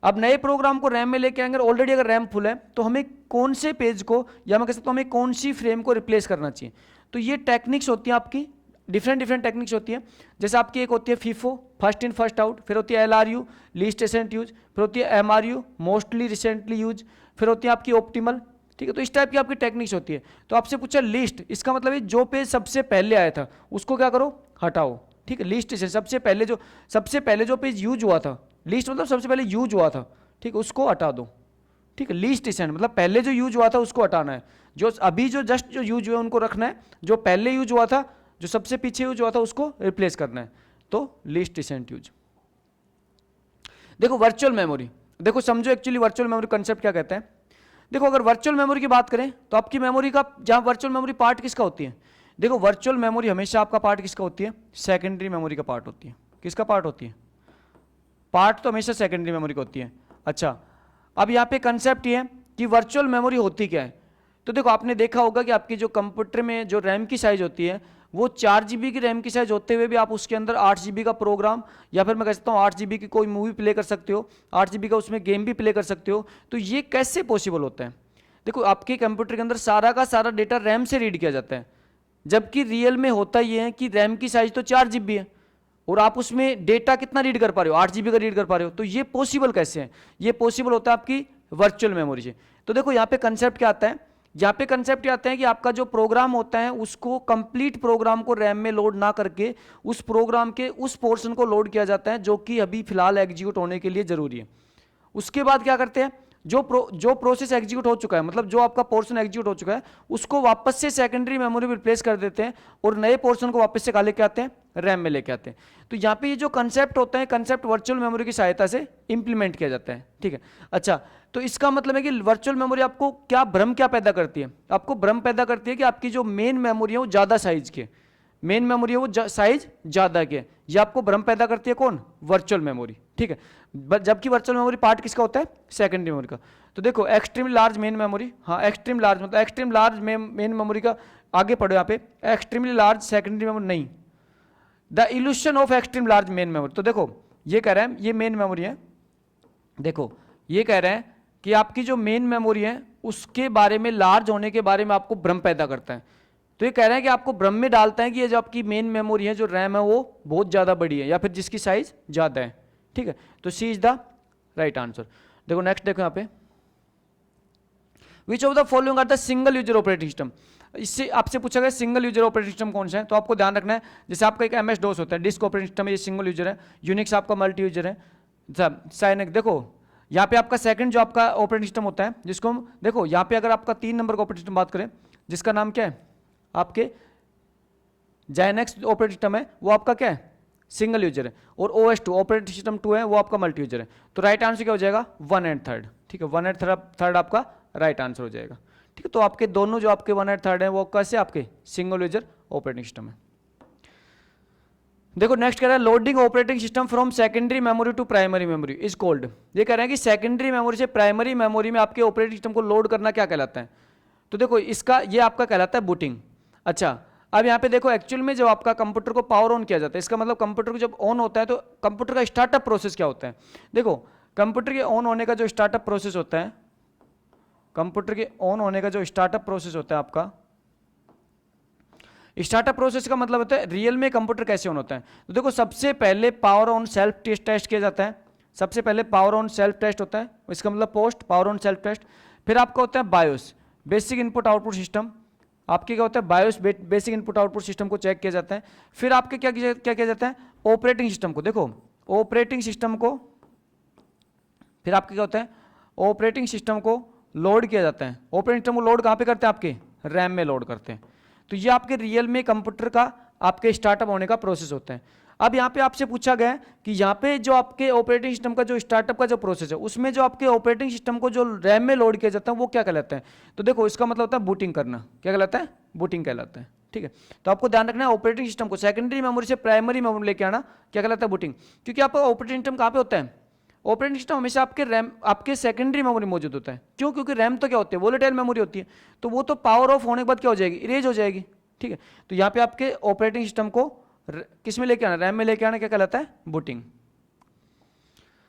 अब नए प्रोग्राम को रैम में लेके आएंगे, ऑलरेडी अगर रैम फुल है तो हमें कौन से पेज को, या मैं कह सकता हूँ हमें कौन सी फ्रेम को रिप्लेस करना चाहिए। तो ये टेक्निक्स होती हैं आपकी, डिफरेंट टेक्निक्स होती है। जैसे आपकी एक होती है FIFO, first in first out, फिर होती है LRU लीस्ट रिसेंट यूज, फिर होती है MRU मोस्टली रिसेंटली यूज, फिर होती है आपकी ऑप्टिमल। ठीक है, तो इस टाइप की आपकी टेक्निक्स होती है। तो आपसे पूछा लिस्ट, इसका मतलब है जो पेज सबसे पहले आया था उसको क्या करो, हटाओ। ठीक है, लिस्ट से सबसे पहले जो पेज यूज हुआ था, लिस्ट मतलब सबसे पहले यूज हुआ था, ठीक है, उसको हटा दो। ठीक है, लीस्ट रिसेंट मतलब पहले जो यूज हुआ था उसको हटाना है, जो अभी जो जस्ट जो यूज हुआ उनको रखना है, जो पहले यूज हुआ था, जो सबसे पीछे यूज हुआ था उसको रिप्लेस करना है। तो लीस्ट रिसेंट यूज। देखो वर्चुअल मेमोरी, देखो समझो एक्चुअली वर्चुअल मेमोरी कंसेप्ट क्या कहते हैं। देखो अगर वर्चुअल मेमोरी की बात करें तो आपकी मेमोरी का, जहां वर्चुअल मेमोरी पार्ट किसका होती है, देखो वर्चुअल मेमोरी हमेशा आपका पार्ट किसका होती है, सेकेंडरी मेमोरी का पार्ट होती है। किसका पार्ट होती है, पार्ट तो हमेशा सेकेंडरी मेमोरी का होती है। अच्छा, अब यहाँ पे कंसेप्ट ये है कि वर्चुअल मेमोरी होती क्या है। तो देखो आपने देखा होगा कि आपकी जो कंप्यूटर में जो रैम की साइज होती है वो 4 GB की रैम की साइज होते हुए भी आप उसके अंदर 8 GB का प्रोग्राम, या फिर मैं कह सकता हूँ 8 GB की कोई मूवी प्ले कर सकते हो, 8 GB का उसमें गेम भी प्ले कर सकते हो। तो ये कैसे पॉसिबल होता है, देखो आपके कंप्यूटर के अंदर सारा का सारा डेटा रैम से रीड किया जाता है, जबकि रियल में होता ये है कि रैम की साइज तो 4 GB है और आप उसमें डेटा कितना रीड कर पा रहे हो, 8 GB का रीड कर पा रहे हो। तो ये पॉसिबल कैसे है, ये पॉसिबल होता है आपकी वर्चुअल मेमोरी से। तो देखो यहाँ पे कंसेप्ट क्या आता है, यहाँ पे कंसेप्ट क्या आता है कि आपका जो प्रोग्राम होता है उसको कंप्लीट प्रोग्राम को रैम में लोड ना करके उस प्रोग्राम के उस पोर्शन को लोड किया जाता है जो कि अभी फिलहाल एग्जीक्यूट होने के लिए जरूरी है। उसके बाद क्या करते हैं, जो प्रोसेस एग्जीक्यूट हो चुका है, मतलब जो आपका पोर्शन एग्जीक्यूट हो चुका है उसको वापस से सेकेंडरी मेमोरी में रिप्लेस कर देते हैं और नए पोर्शन को वापस से कहाँ लेके आते हैं, रैम में लेके आते हैं। तो यहाँ पे ये जो कंसेप्ट होता है, कंसेप्ट वर्चुअल मेमोरी की सहायता से इंप्लीमेंट किया जाता है। ठीक है, अच्छा, तो इसका मतलब है कि वर्चुअल मेमोरी आपको क्या भ्रम क्या पैदा करती है, आपको भ्रम पैदा करती है कि आपकी जो मेन मेमोरी है वो ज़्यादा साइज की, मेन मेमोरी है वो साइज ज़्यादा की है। ये आपको भ्रम पैदा करती है कौन, वर्चुअल मेमोरी। ठीक है, जबकि वर्चुअल मेमोरी पार्ट किसका होता है, सेकेंडरी मेमोरी का। तो देखो एक्सट्रीम लार्ज मेन मेमोरी, हाँ एक्सट्रीम लार्ज मतलब एक्सट्रीम लार्ज मेन मेमोरी का, आगे पढ़ो यहाँ पे एक्सट्रीमली लार्ज सेकेंडरी मेमोरी नहीं, the evolution of extreme large main memory. तो देखो ये कह रहा है, ये मेन मेमोरी है, देखो ये कह रहे हैं कि आपकी जो मेन मेमोरी है उसके बारे में, लार्ज होने के बारे में आपको भ्रम पैदा करता है। तो ये कह रहे हैं कि आपको भ्रम में डालता है कि ये जो आपकी मेन मेमोरी है, जो रैम है वो बहुत ज़्यादा बड़ी है या फिर जिसकी साइज ज़्यादा है। ठीक है, तो C is the right answer. देखो नेक्स्ट देखो यहाँ पे, which of the following are the single user operating system. इससे आपसे पूछा गया सिंगल यूजर ऑपरेटिंग सिस्टम कौन सा है, तो आपको ध्यान रखना है जैसे आपका एक MS DOS होता है, डिस्क ऑपरेटिंग सिस्टम है, ये सिंगल यूजर है। यूनिक्स आपका मल्टी यूजर है। साइनिक देखो यहाँ पे आपका सेकंड जो आपका ऑपरेटिंग सिस्टम होता है, जिसको हम देखो यहाँ पे अगर आपका 3 नंबर का ऑपरेटिंग सिस्टम बात करें जिसका नाम क्या है, आपके जाइनेक्स ऑपरेटिंग सिस्टम है, वो आपका क्या है, सिंगल यूजर है। और OS2 ऑपरेटिंग सिस्टम 2 है, वो आपका मल्टी यूजर है। तो राइट आंसर क्या हो जाएगा, 1 और 3। ठीक है, 1 और 3 आपका राइट आंसर हो जाएगा। ठीक है, तो आपके दोनों जो आपके 1 और 3 है वो कैसे आपके सिंगल यूजर ऑपरेटिंग सिस्टम है। देखो नेक्स्ट कह रहा है loading operating system from secondary memory to primary memory is called. ये कह रहे हैं कि सेकेंडरी मेमोरी से प्राइमरी मेमोरी में आपके ऑपरेटिंग सिस्टम को लोड करना क्या कहलाता है। तो देखो इसका ये आपका कहलाता है बूटिंग। अच्छा, अब यहाँ पे देखो एक्चुअल में जब आपका कंप्यूटर को पावर ऑन किया जाता है, इसका मतलब कंप्यूटर को जब ऑन होता है तो कंप्यूटर का स्टार्टअप प्रोसेस क्या होता है। देखो कंप्यूटर के ऑन होने का जो स्टार्टअप प्रोसेस होता है कंप्यूटर के ऑन होने का जो स्टार्टअप प्रोसेस होता है आपका, स्टार्टअप प्रोसेस का मतलब होता है रियल में कंप्यूटर कैसे ऑन होता है। तो देखो सबसे पहले पावर ऑन सेल्फ टेस्ट किया जाता है, सबसे पहले पावर ऑन सेल्फ टेस्ट होता है, इसका मतलब post power on self test. फिर आपका होता है BIOS, basic input output system, आपके क्या होता है BIOS basic input output system को चेक किया जाता है। फिर आपके क्या किया जाता है ऑपरेटिंग सिस्टम को, देखो ऑपरेटिंग सिस्टम को, फिर आपके क्या होता है ऑपरेटिंग सिस्टम को लोड किया जाता है। ऑपरेटिंग सिस्टम को लोड कहाँ पे करते हैं, आपके रैम में लोड करते हैं। तो ये आपके रियल में कंप्यूटर का आपके स्टार्टअप होने का प्रोसेस होता है। अब यहाँ पे आपसे पूछा गया है कि यहाँ पे जो आपके ऑपरेटिंग सिस्टम का जो स्टार्टअप का जो प्रोसेस है उसमें जो आपके ऑपरेटिंग सिस्टम को जो रैम में लोड किया जाता है वो क्या कहलाता है। तो देखो इसका मतलब होता है बूटिंग करना, क्या कहलाता है बूटिंग कहलाता है। ठीक है, तो आपको ध्यान रखना है ऑपरेटिंग सिस्टम को सेकेंडरी मेमोरी से प्राइमरी मेमोरी लेके आना, क्या कहलाता है बूटिंग। क्योंकि आपका ऑपरेटिंग सिस्टम कहाँ पे होता है, ऑपरेटिंग सिस्टम हमेशा आपके रैम आपके सेकेंडरी मेमोरी मौजूद होता है। क्यों, क्योंकि रैम तो क्या होती है वोलेटाइल मेमोरी होती है, तो वो तो पावर ऑफ होने के बाद क्या हो जाएगी इरेज हो जाएगी। ठीक है, तो यहाँ पे आपके ऑपरेटिंग सिस्टम को किस में लेके आना, रैम में लेके आना, क्या कहलाता है बूटिंग।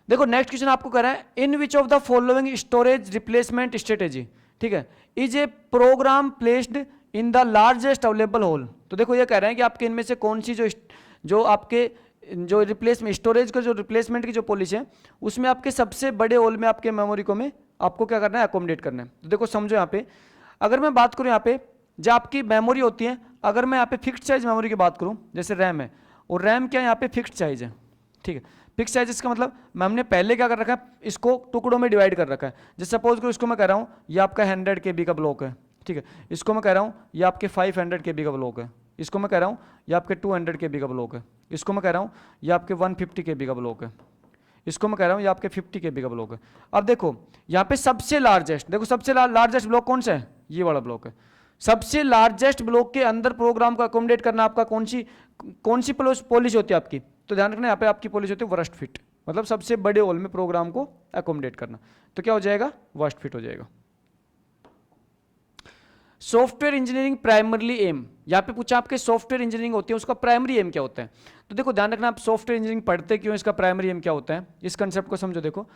देखो नेक्स्ट क्वेश्चन आपको कह रहा है in which of the following storage replacement strategy, ठीक है, is a program placed in the largest available hole. तो देखो ये कह रहे हैं कि आपके इनमें से कौन सी जो आपके जो रिप्लेसमेंट स्टोरेज का जो रिप्लेसमेंट की जो पॉलिसी है उसमें आपके सबसे बड़े होल में आपके मेमोरी को में आपको क्या करना है अकोमोडेट करना है। तो देखो समझो यहाँ पे अगर मैं बात करूँ यहाँ पे जो आपकी मेमोरी होती है, अगर मैं यहाँ पे फिक्स्ड साइज मेमोरी की बात करूँ जैसे रैम है, और रैम क्या है यहाँ पे फिक्स्ड साइज है। ठीक है, फिक्स साइज इसका मतलब हमने पहले क्या कर रखा है इसको टुकड़ों में डिवाइड कर रखा है। जैसे सपोज करो इसको मैं कह रहा हूँ ये आपका 100 KB का ब्लॉक है। ठीक है, इसको मैं कह रहा हूँ ये आपके 500 KB का ब्लॉक है, इसको मैं कह रहा हूँ ये आपके 200 KB का ब्लॉक है, इसको मैं कह रहा हूँ ये आपके 150 KB का ब्लॉक है, इसको मैं कह रहा हूँ ये आपके 50 KB का ब्लॉक है। अब देखो यहाँ पे सबसे लार्जेस्ट, देखो सबसे लार्जेस्ट ब्लॉक कौन सा है, ये वाला ब्लॉक है। सबसे लार्जेस्ट ब्लॉक के अंदर प्रोग्राम को अकोमोडेट करना आपका कौन सी पॉलिसी होती है आपकी। तो ध्यान रखना यहाँ पे आपकी पॉलिसी होती है वर्स्ट फिट, मतलब सबसे बड़े होल में प्रोग्राम को अकोमोडेट करना। तो क्या हो जाएगा वर्स्ट फिट हो जाएगा। सॉफ्टवेयर इंजीनियरिंग प्राइमरली एम, यहाँ पे पूछा आपके सॉफ्टवेयर इंजीनियरिंग होती है उसका प्राइमरी एम क्या होता है। तो देखो ध्यान रखना आप सॉफ्टवेयर इंजीनियरिंग पढ़ते क्यों, इसका प्राइमरी एम क्या होता है, इस कंसेप्ट को समझो। देखो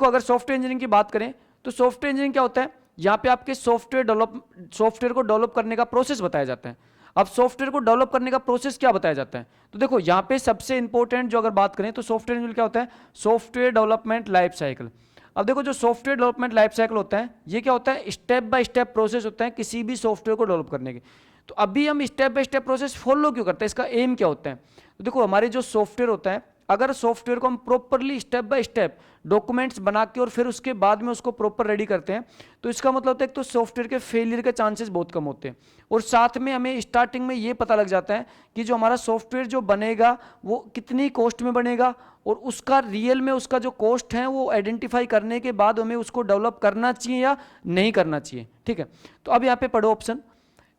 अगर सॉफ्टवेयर इंजीनियरिंग की बात करें तो सॉफ्टवेयर इंजीनियरिंग क्या होता है, यहाँ पे आपके सॉफ्टवेयर को डेवलप करने का प्रोसेस बताया जाता है। अब सॉफ्टवेयर को डेवलप करने का प्रोसेस क्या बताया जाता है, तो देखो यहाँ पे सबसे इंपॉर्टेंट जो अगर बात करें तो सॉफ्टवेयर इंजीनियरिंग क्या होता है, सॉफ्टवेयर डेवलपमेंट लाइफ साइकिल। अब देखो जो सॉफ्टवेयर डेवलपमेंट लाइफ साइकिल होता है ये क्या होता है, स्टेप बाय स्टेप प्रोसेस होता है किसी भी सॉफ्टवेयर को डेवलप करने के। तो अभी हम step by step process follow क्यों करते हैं, इसका एम क्या होता है। तो देखो हमारे जो सॉफ्टवेयर होता है अगर सॉफ्टवेयर को हम properly step by step documents बना के और फिर उसके बाद में उसको प्रॉपर रेडी करते हैं तो इसका मतलब होता है एक तो सॉफ्टवेयर के फेलियर के चांसेस बहुत कम होते हैं, और साथ में हमें स्टार्टिंग में ये पता लग जाता है कि जो हमारा सॉफ्टवेयर जो बनेगा वो कितनी कॉस्ट में बनेगा, और उसका रियल में उसका जो कॉस्ट है वो आइडेंटिफाई करने के बाद हमें उसको डेवलप करना चाहिए या नहीं करना चाहिए। ठीक है, तो अब यहाँ पे पढ़ो ऑप्शन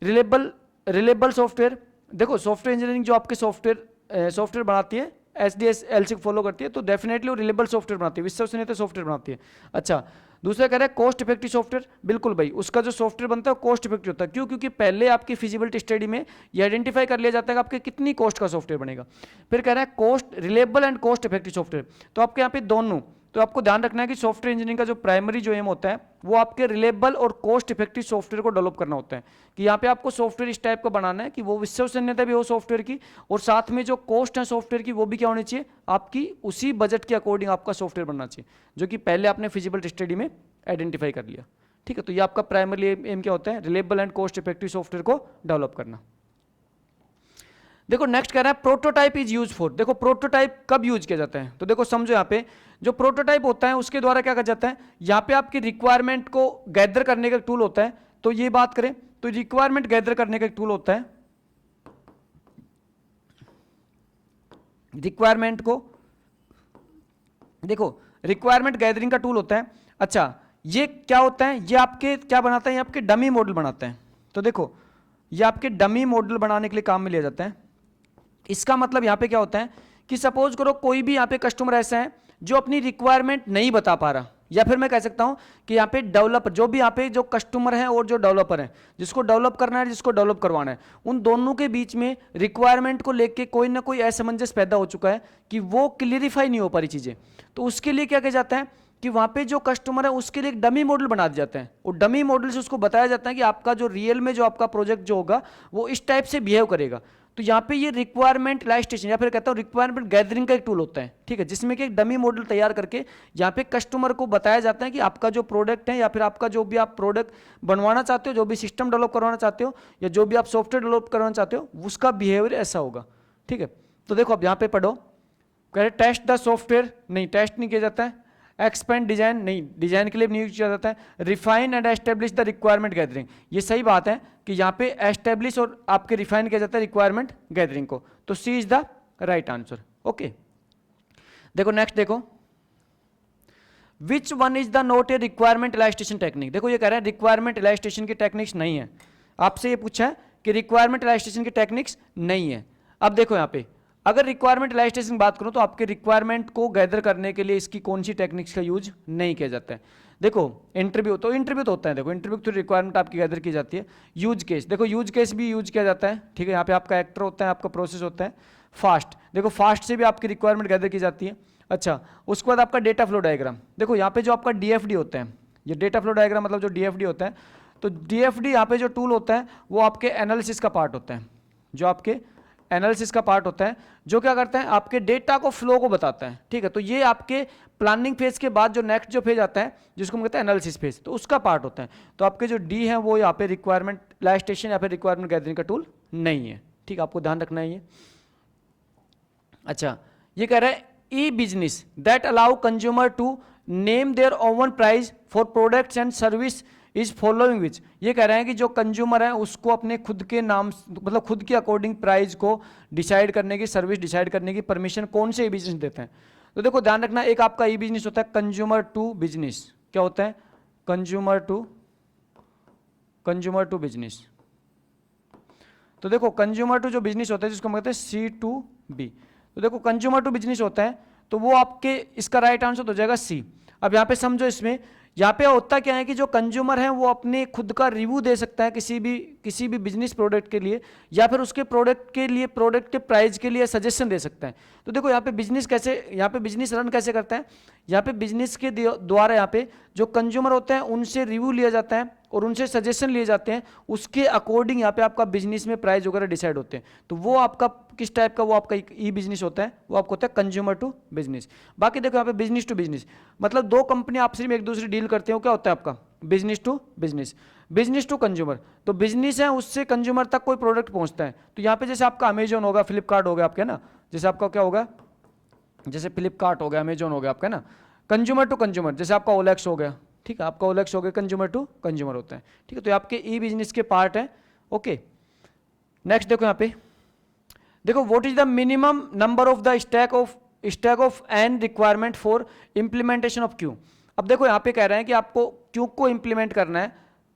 रिलेबल सॉफ्टवेयर। देखो सॉफ्टवेयर इंजीनियरिंग जो आपके सॉफ्टवेयर बनाती है SDLC को फॉलो करती है तो डेफिनेटली वो रिलेबल सॉफ्टवेयर बनाती है, विश्वसनीय सॉफ्टवेयर बनाती है। अच्छा दूसरा कह रहा है कॉस्ट इफेक्टिव सॉफ्टवेयर, बिल्कुल भाई उसका जो सॉफ्टवेयर बनता है कॉस्ट इफेक्टिव होता है। क्यों, क्योंकि पहले आपकी फिजिबिलिटी स्टडी में ये आइडेंटिफाई कर लिया जाता है कि आपके कितनी कॉस्ट का सॉफ्टवेयर बनेगा। फिर कह रहा है cost reliable and cost effective software, तो आपके यहाँ पे दोनों, तो आपको ध्यान रखना है कि सॉफ्टवेयर इंजीनियरिंग का जो प्राइमरी जो एम होता है वो आपके रिलेबल और कॉस्ट इफेक्टिव सॉफ्टवेयर को डेवलप करना होता है, कि यहाँ पे आपको सॉफ्टवेयर इस टाइप का बनाना है कि वो विश्वसनीयता भी हो सॉफ्टवेयर की, और साथ में जो कॉस्ट है सॉफ्टवेयर की वो भी क्या होनी चाहिए आपकी उसी बजट के अकॉर्डिंग आपका सॉफ्टवेयर बनना चाहिए जो कि पहले आपने फिजिबिलिटी स्टडी में आइडेंटिफाई कर लिया। ठीक है, तो ये आपका प्राइमरी एम क्या होता है, reliable and cost effective software को डेवलप करना। देखो नेक्स्ट कह रहा है प्रोटोटाइप इज यूज फॉर। देखो प्रोटोटाइप कब यूज किया जाता है, तो देखो समझो यहाँ पे जो प्रोटोटाइप होता है उसके द्वारा क्या किया जाता है, यहाँ पे आपकी रिक्वायरमेंट को गैदर करने का टूल होता है। तो ये बात करें तो रिक्वायरमेंट गैदर करने का एक टूल होता है, रिक्वायरमेंट को देखो रिक्वायरमेंट गैदरिंग का टूल होता है। अच्छा ये क्या होता है, ये आपके क्या बनाता है, ये आपके डमी मॉडल बनाता है। तो देखो ये आपके डमी मॉडल बनाने के लिए काम में लिया जाता है। इसका मतलब यहाँ पे क्या होता है कि सपोज करो कोई भी यहाँ पे कस्टमर ऐसा है जो अपनी रिक्वायरमेंट नहीं बता पा रहा, या फिर मैं कह सकता हूँ कि यहाँ पे डेवलपर जो भी यहाँ पे जो कस्टमर है और जो डेवलपर है जिसको डेवलप करना है जिसको डेवलप करवाना है उन दोनों के बीच में रिक्वायरमेंट को लेके कोई ना कोई असमंजस पैदा हो चुका है कि वो क्लियरिफाई नहीं हो पा रही चीज़ें। तो उसके लिए क्या किया जाता है कि वहाँ पे जो कस्टमर है उसके लिए एक डमी मॉडल बना दिया जाता है, और डमी मॉडल से उसको बताया जाता है कि आपका जो रियल में जो आपका प्रोजेक्ट जो होगा वो इस टाइप से बिहेव करेगा। तो यहाँ पे ये रिक्वायरमेंट इलास्टिशियन या फिर कहता हूँ रिक्वायरमेंट गैदरिंग का एक टूल होता है, ठीक है, जिसमें कि एक डमी मॉडल तैयार करके यहाँ पे कस्टमर को बताया जाता है कि आपका जो प्रोडक्ट है या फिर आपका जो भी आप प्रोडक्ट बनवाना चाहते हो, जो भी सिस्टम डेवलप करवाना चाहते हो या जो भी आप सॉफ्टवेयर डेवलप करवाना चाहते हो, उसका बिहेवियर ऐसा होगा, ठीक है। तो देखो अब यहाँ पे पढ़ो, कह रहे टेस्ट द सॉफ्टवेयर, नहीं टेस्ट नहीं किया जाता है। एक्सपेंड डिजाइन, नहीं डिजाइन के लिए नहीं यूज किया जाता है। Refine and establish the requirement gathering, ये सही बात है कि यहाँ पे एस्टेब्लिश और आपके रिफाइन किया जाता है रिक्वायरमेंट गैदरिंग को, तो C is the right answer. Okay, देखो नेक्स्ट देखो, which one is the not a requirement elicitation technique. देखो ये कह रहे हैं रिक्वायरमेंट इलास्टिशियन की टेक्निक्स नहीं है, आपसे ये पूछा है कि रिक्वायरमेंट इलास्टिशियन की टेक्निक्स नहीं है। अब देखो यहाँ पे अगर रिक्वायरमेंट इलास्टिशियन की बात करूं तो आपके रिक्वायरमेंट को गैदर करने के लिए इसकी कौन सी टेक्निक्स का यूज नहीं किया जाता है। देखो इंटरव्यू तो होता है, देखो इंटरव्यू थ्रू रिक्वायरमेंट आपकी गैदर की जाती है। यूज केस, देखो यूज केस भी यूज किया जाता है, ठीक है, यहाँ पे आपका एक्टर होता है, आपका प्रोसेस होता है। फास्ट, देखो फास्ट से भी आपकी रिक्वायरमेंट गैदर की जाती है। अच्छा, उसके बाद आपका डेटा फ्लो डायग्राम, देखो यहाँ पे जो आपका डीएफडी होता है, ये डेटा फ्लो डायग्राम मतलब जो डीएफडी होता है, तो डीएफडी यहाँ पे जो टूल होता है वो आपके एनालिसिस का पार्ट होता है, जो आपके एनालिसिस का पार्ट होता है, जो क्या करता है आपके डेटा को फ्लो को बताता है, ठीक है। तो ये आपके प्लानिंग फेज के बाद जो नेक्स्ट जो फेज आता है जिसको हम कहते हैं एनालिसिस फेज, तो उसका पार्ट होता है। तो आपके जो डी है वो यहाँ पे रिक्वायरमेंट इलास्टिशियन या फिर रिक्वायरमेंट गैदरिंग का टूल नहीं है, ठीक है, आपको ध्यान रखना है ये। अच्छा, ये कह रहा है E business that allow consumer to name their own price for products and service is following which, ये कह रहे हैं कि जो कंज्यूमर है उसको अपने खुद के नाम मतलब खुद के अकॉर्डिंग प्राइस को डिसाइड करने की, सर्विस डिसाइड करने की परमिशन कौन से ई बिजनेस देते हैं। तो देखो ध्यान रखना, एक आपका ई बिजनेस होता है कंज्यूमर टू बिजनेस, क्या होता है कंज्यूमर टू बिजनेस। तो देखो कंज्यूमर टू जो बिजनेस होता है जिसको हम कहते हैं C2B, तो देखो कंज्यूमर टू बिजनेस होता है, तो वो आपके इसका राइट आंसर हो जाएगा सी। अब यहाँ पे समझो, इसमें यहाँ पे होता क्या है कि जो कंज्यूमर है वो अपने खुद का रिव्यू दे सकता है किसी भी बिजनेस प्रोडक्ट के लिए, या फिर उसके प्रोडक्ट के लिए, प्रोडक्ट के प्राइस के लिए सजेशन दे सकता है। तो देखो यहाँ पे बिजनेस कैसे, यहाँ पे बिजनेस रन कैसे करता है, यहाँ पे बिजनेस के द्वारा यहाँ पे जो कंज्यूमर होते हैं उनसे रिव्यू लिया जाता है और उनसे सजेशन लिए जाते हैं, उसके अकॉर्डिंग यहाँ पे आपका बिजनेस में प्राइस वगैरह डिसाइड होते हैं। तो वो आपका किस टाइप का, वो आपका ई बिजनेस होता है, वो आपको होता है कंज्यूमर टू बिजनेस। बाकी देखो यहाँ पे बिजनेस टू बिजनेस मतलब दो कंपनी आपस में एक दूसरे डील करते हो, क्या होता है आपका business to business. Business to consumer, तो बिजनेस है उससे कंज्यूमर तक कोई प्रोडक्ट पहुंचता है। तो यहाँ पे जैसे आपका अमेजोन होगा, फ्लिपकार्ट हो गया आपके ना, जैसे आपका क्या होगा, जैसे फ्लिपकार्ट हो गया, अमेजोन हो गया आपका ना, कंज्यूमर टू कंज्यूमर, जैसे आपका ओलेक्स हो गया, ठीक है, आपका ओलेक्स हो गया, कंज्यूमर टू कंज्यूमर होता है, ठीक है। तो ये आपके ई बिजनेस के पार्ट है। ओके, नेक्स्ट देखो यहाँ पे, देखो what is the minimum number of the stack of an requirement for implementation of queue. अब देखो यहाँ पे कह रहे हैं कि आपको क्यू को इंप्लीमेंट करना है,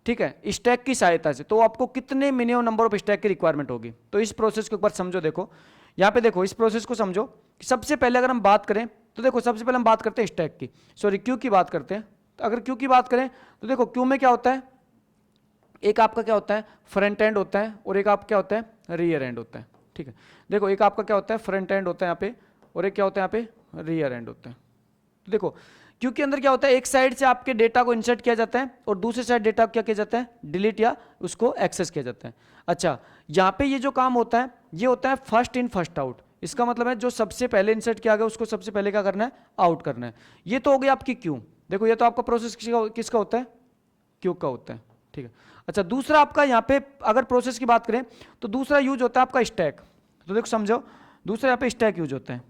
ठीक है, स्टैक की सहायता से, तो आपको कितने मिनिमम नंबर ऑफ स्टैक की रिक्वायरमेंट होगी। तो इस प्रोसेस के ऊपर समझो, देखो यहाँ पे देखो इस प्रोसेस को समझो कि सबसे पहले अगर हम बात करें तो देखो सबसे पहले हम बात करते हैं स्टैक की, सॉरी क्यू की बात करते हैं। तो अगर क्यू की बात करें तो देखो क्यू में क्या होता है, एक आपका क्या होता है फ्रंट एंड होता है और एक आपका क्या होता है रियर एंड होता है, ठीक है। देखो एक आपका क्या होता है फ्रंट एंड होता है यहाँ पे, और एक क्या होता है यहाँ पे रियर एंड होता है। तो देखो क्यू के अंदर क्या होता है, एक साइड से आपके डेटा को इंसर्ट किया जाता है और दूसरी साइड डेटा क्या किया जाता है, डिलीट या उसको एक्सेस किया जाता है। अच्छा, यहाँ पे ये जो काम होता है ये होता है फर्स्ट इन फर्स्ट आउट। इसका मतलब है जो सबसे पहले इंसर्ट किया गया उसको सबसे पहले क्या करना है, आउट करना है। ये तो हो गई आपकी क्यू। देखो ये तो आपका प्रोसेस किसका होता है, क्यू का होता है, ठीक है। अच्छा, दूसरा आपका यहाँ पे अगर प्रोसेस की बात करें तो दूसरा यूज होता है आपका स्टैक। तो देखो समझो, दूसरा यहाँ पे स्टैक यूज होता है।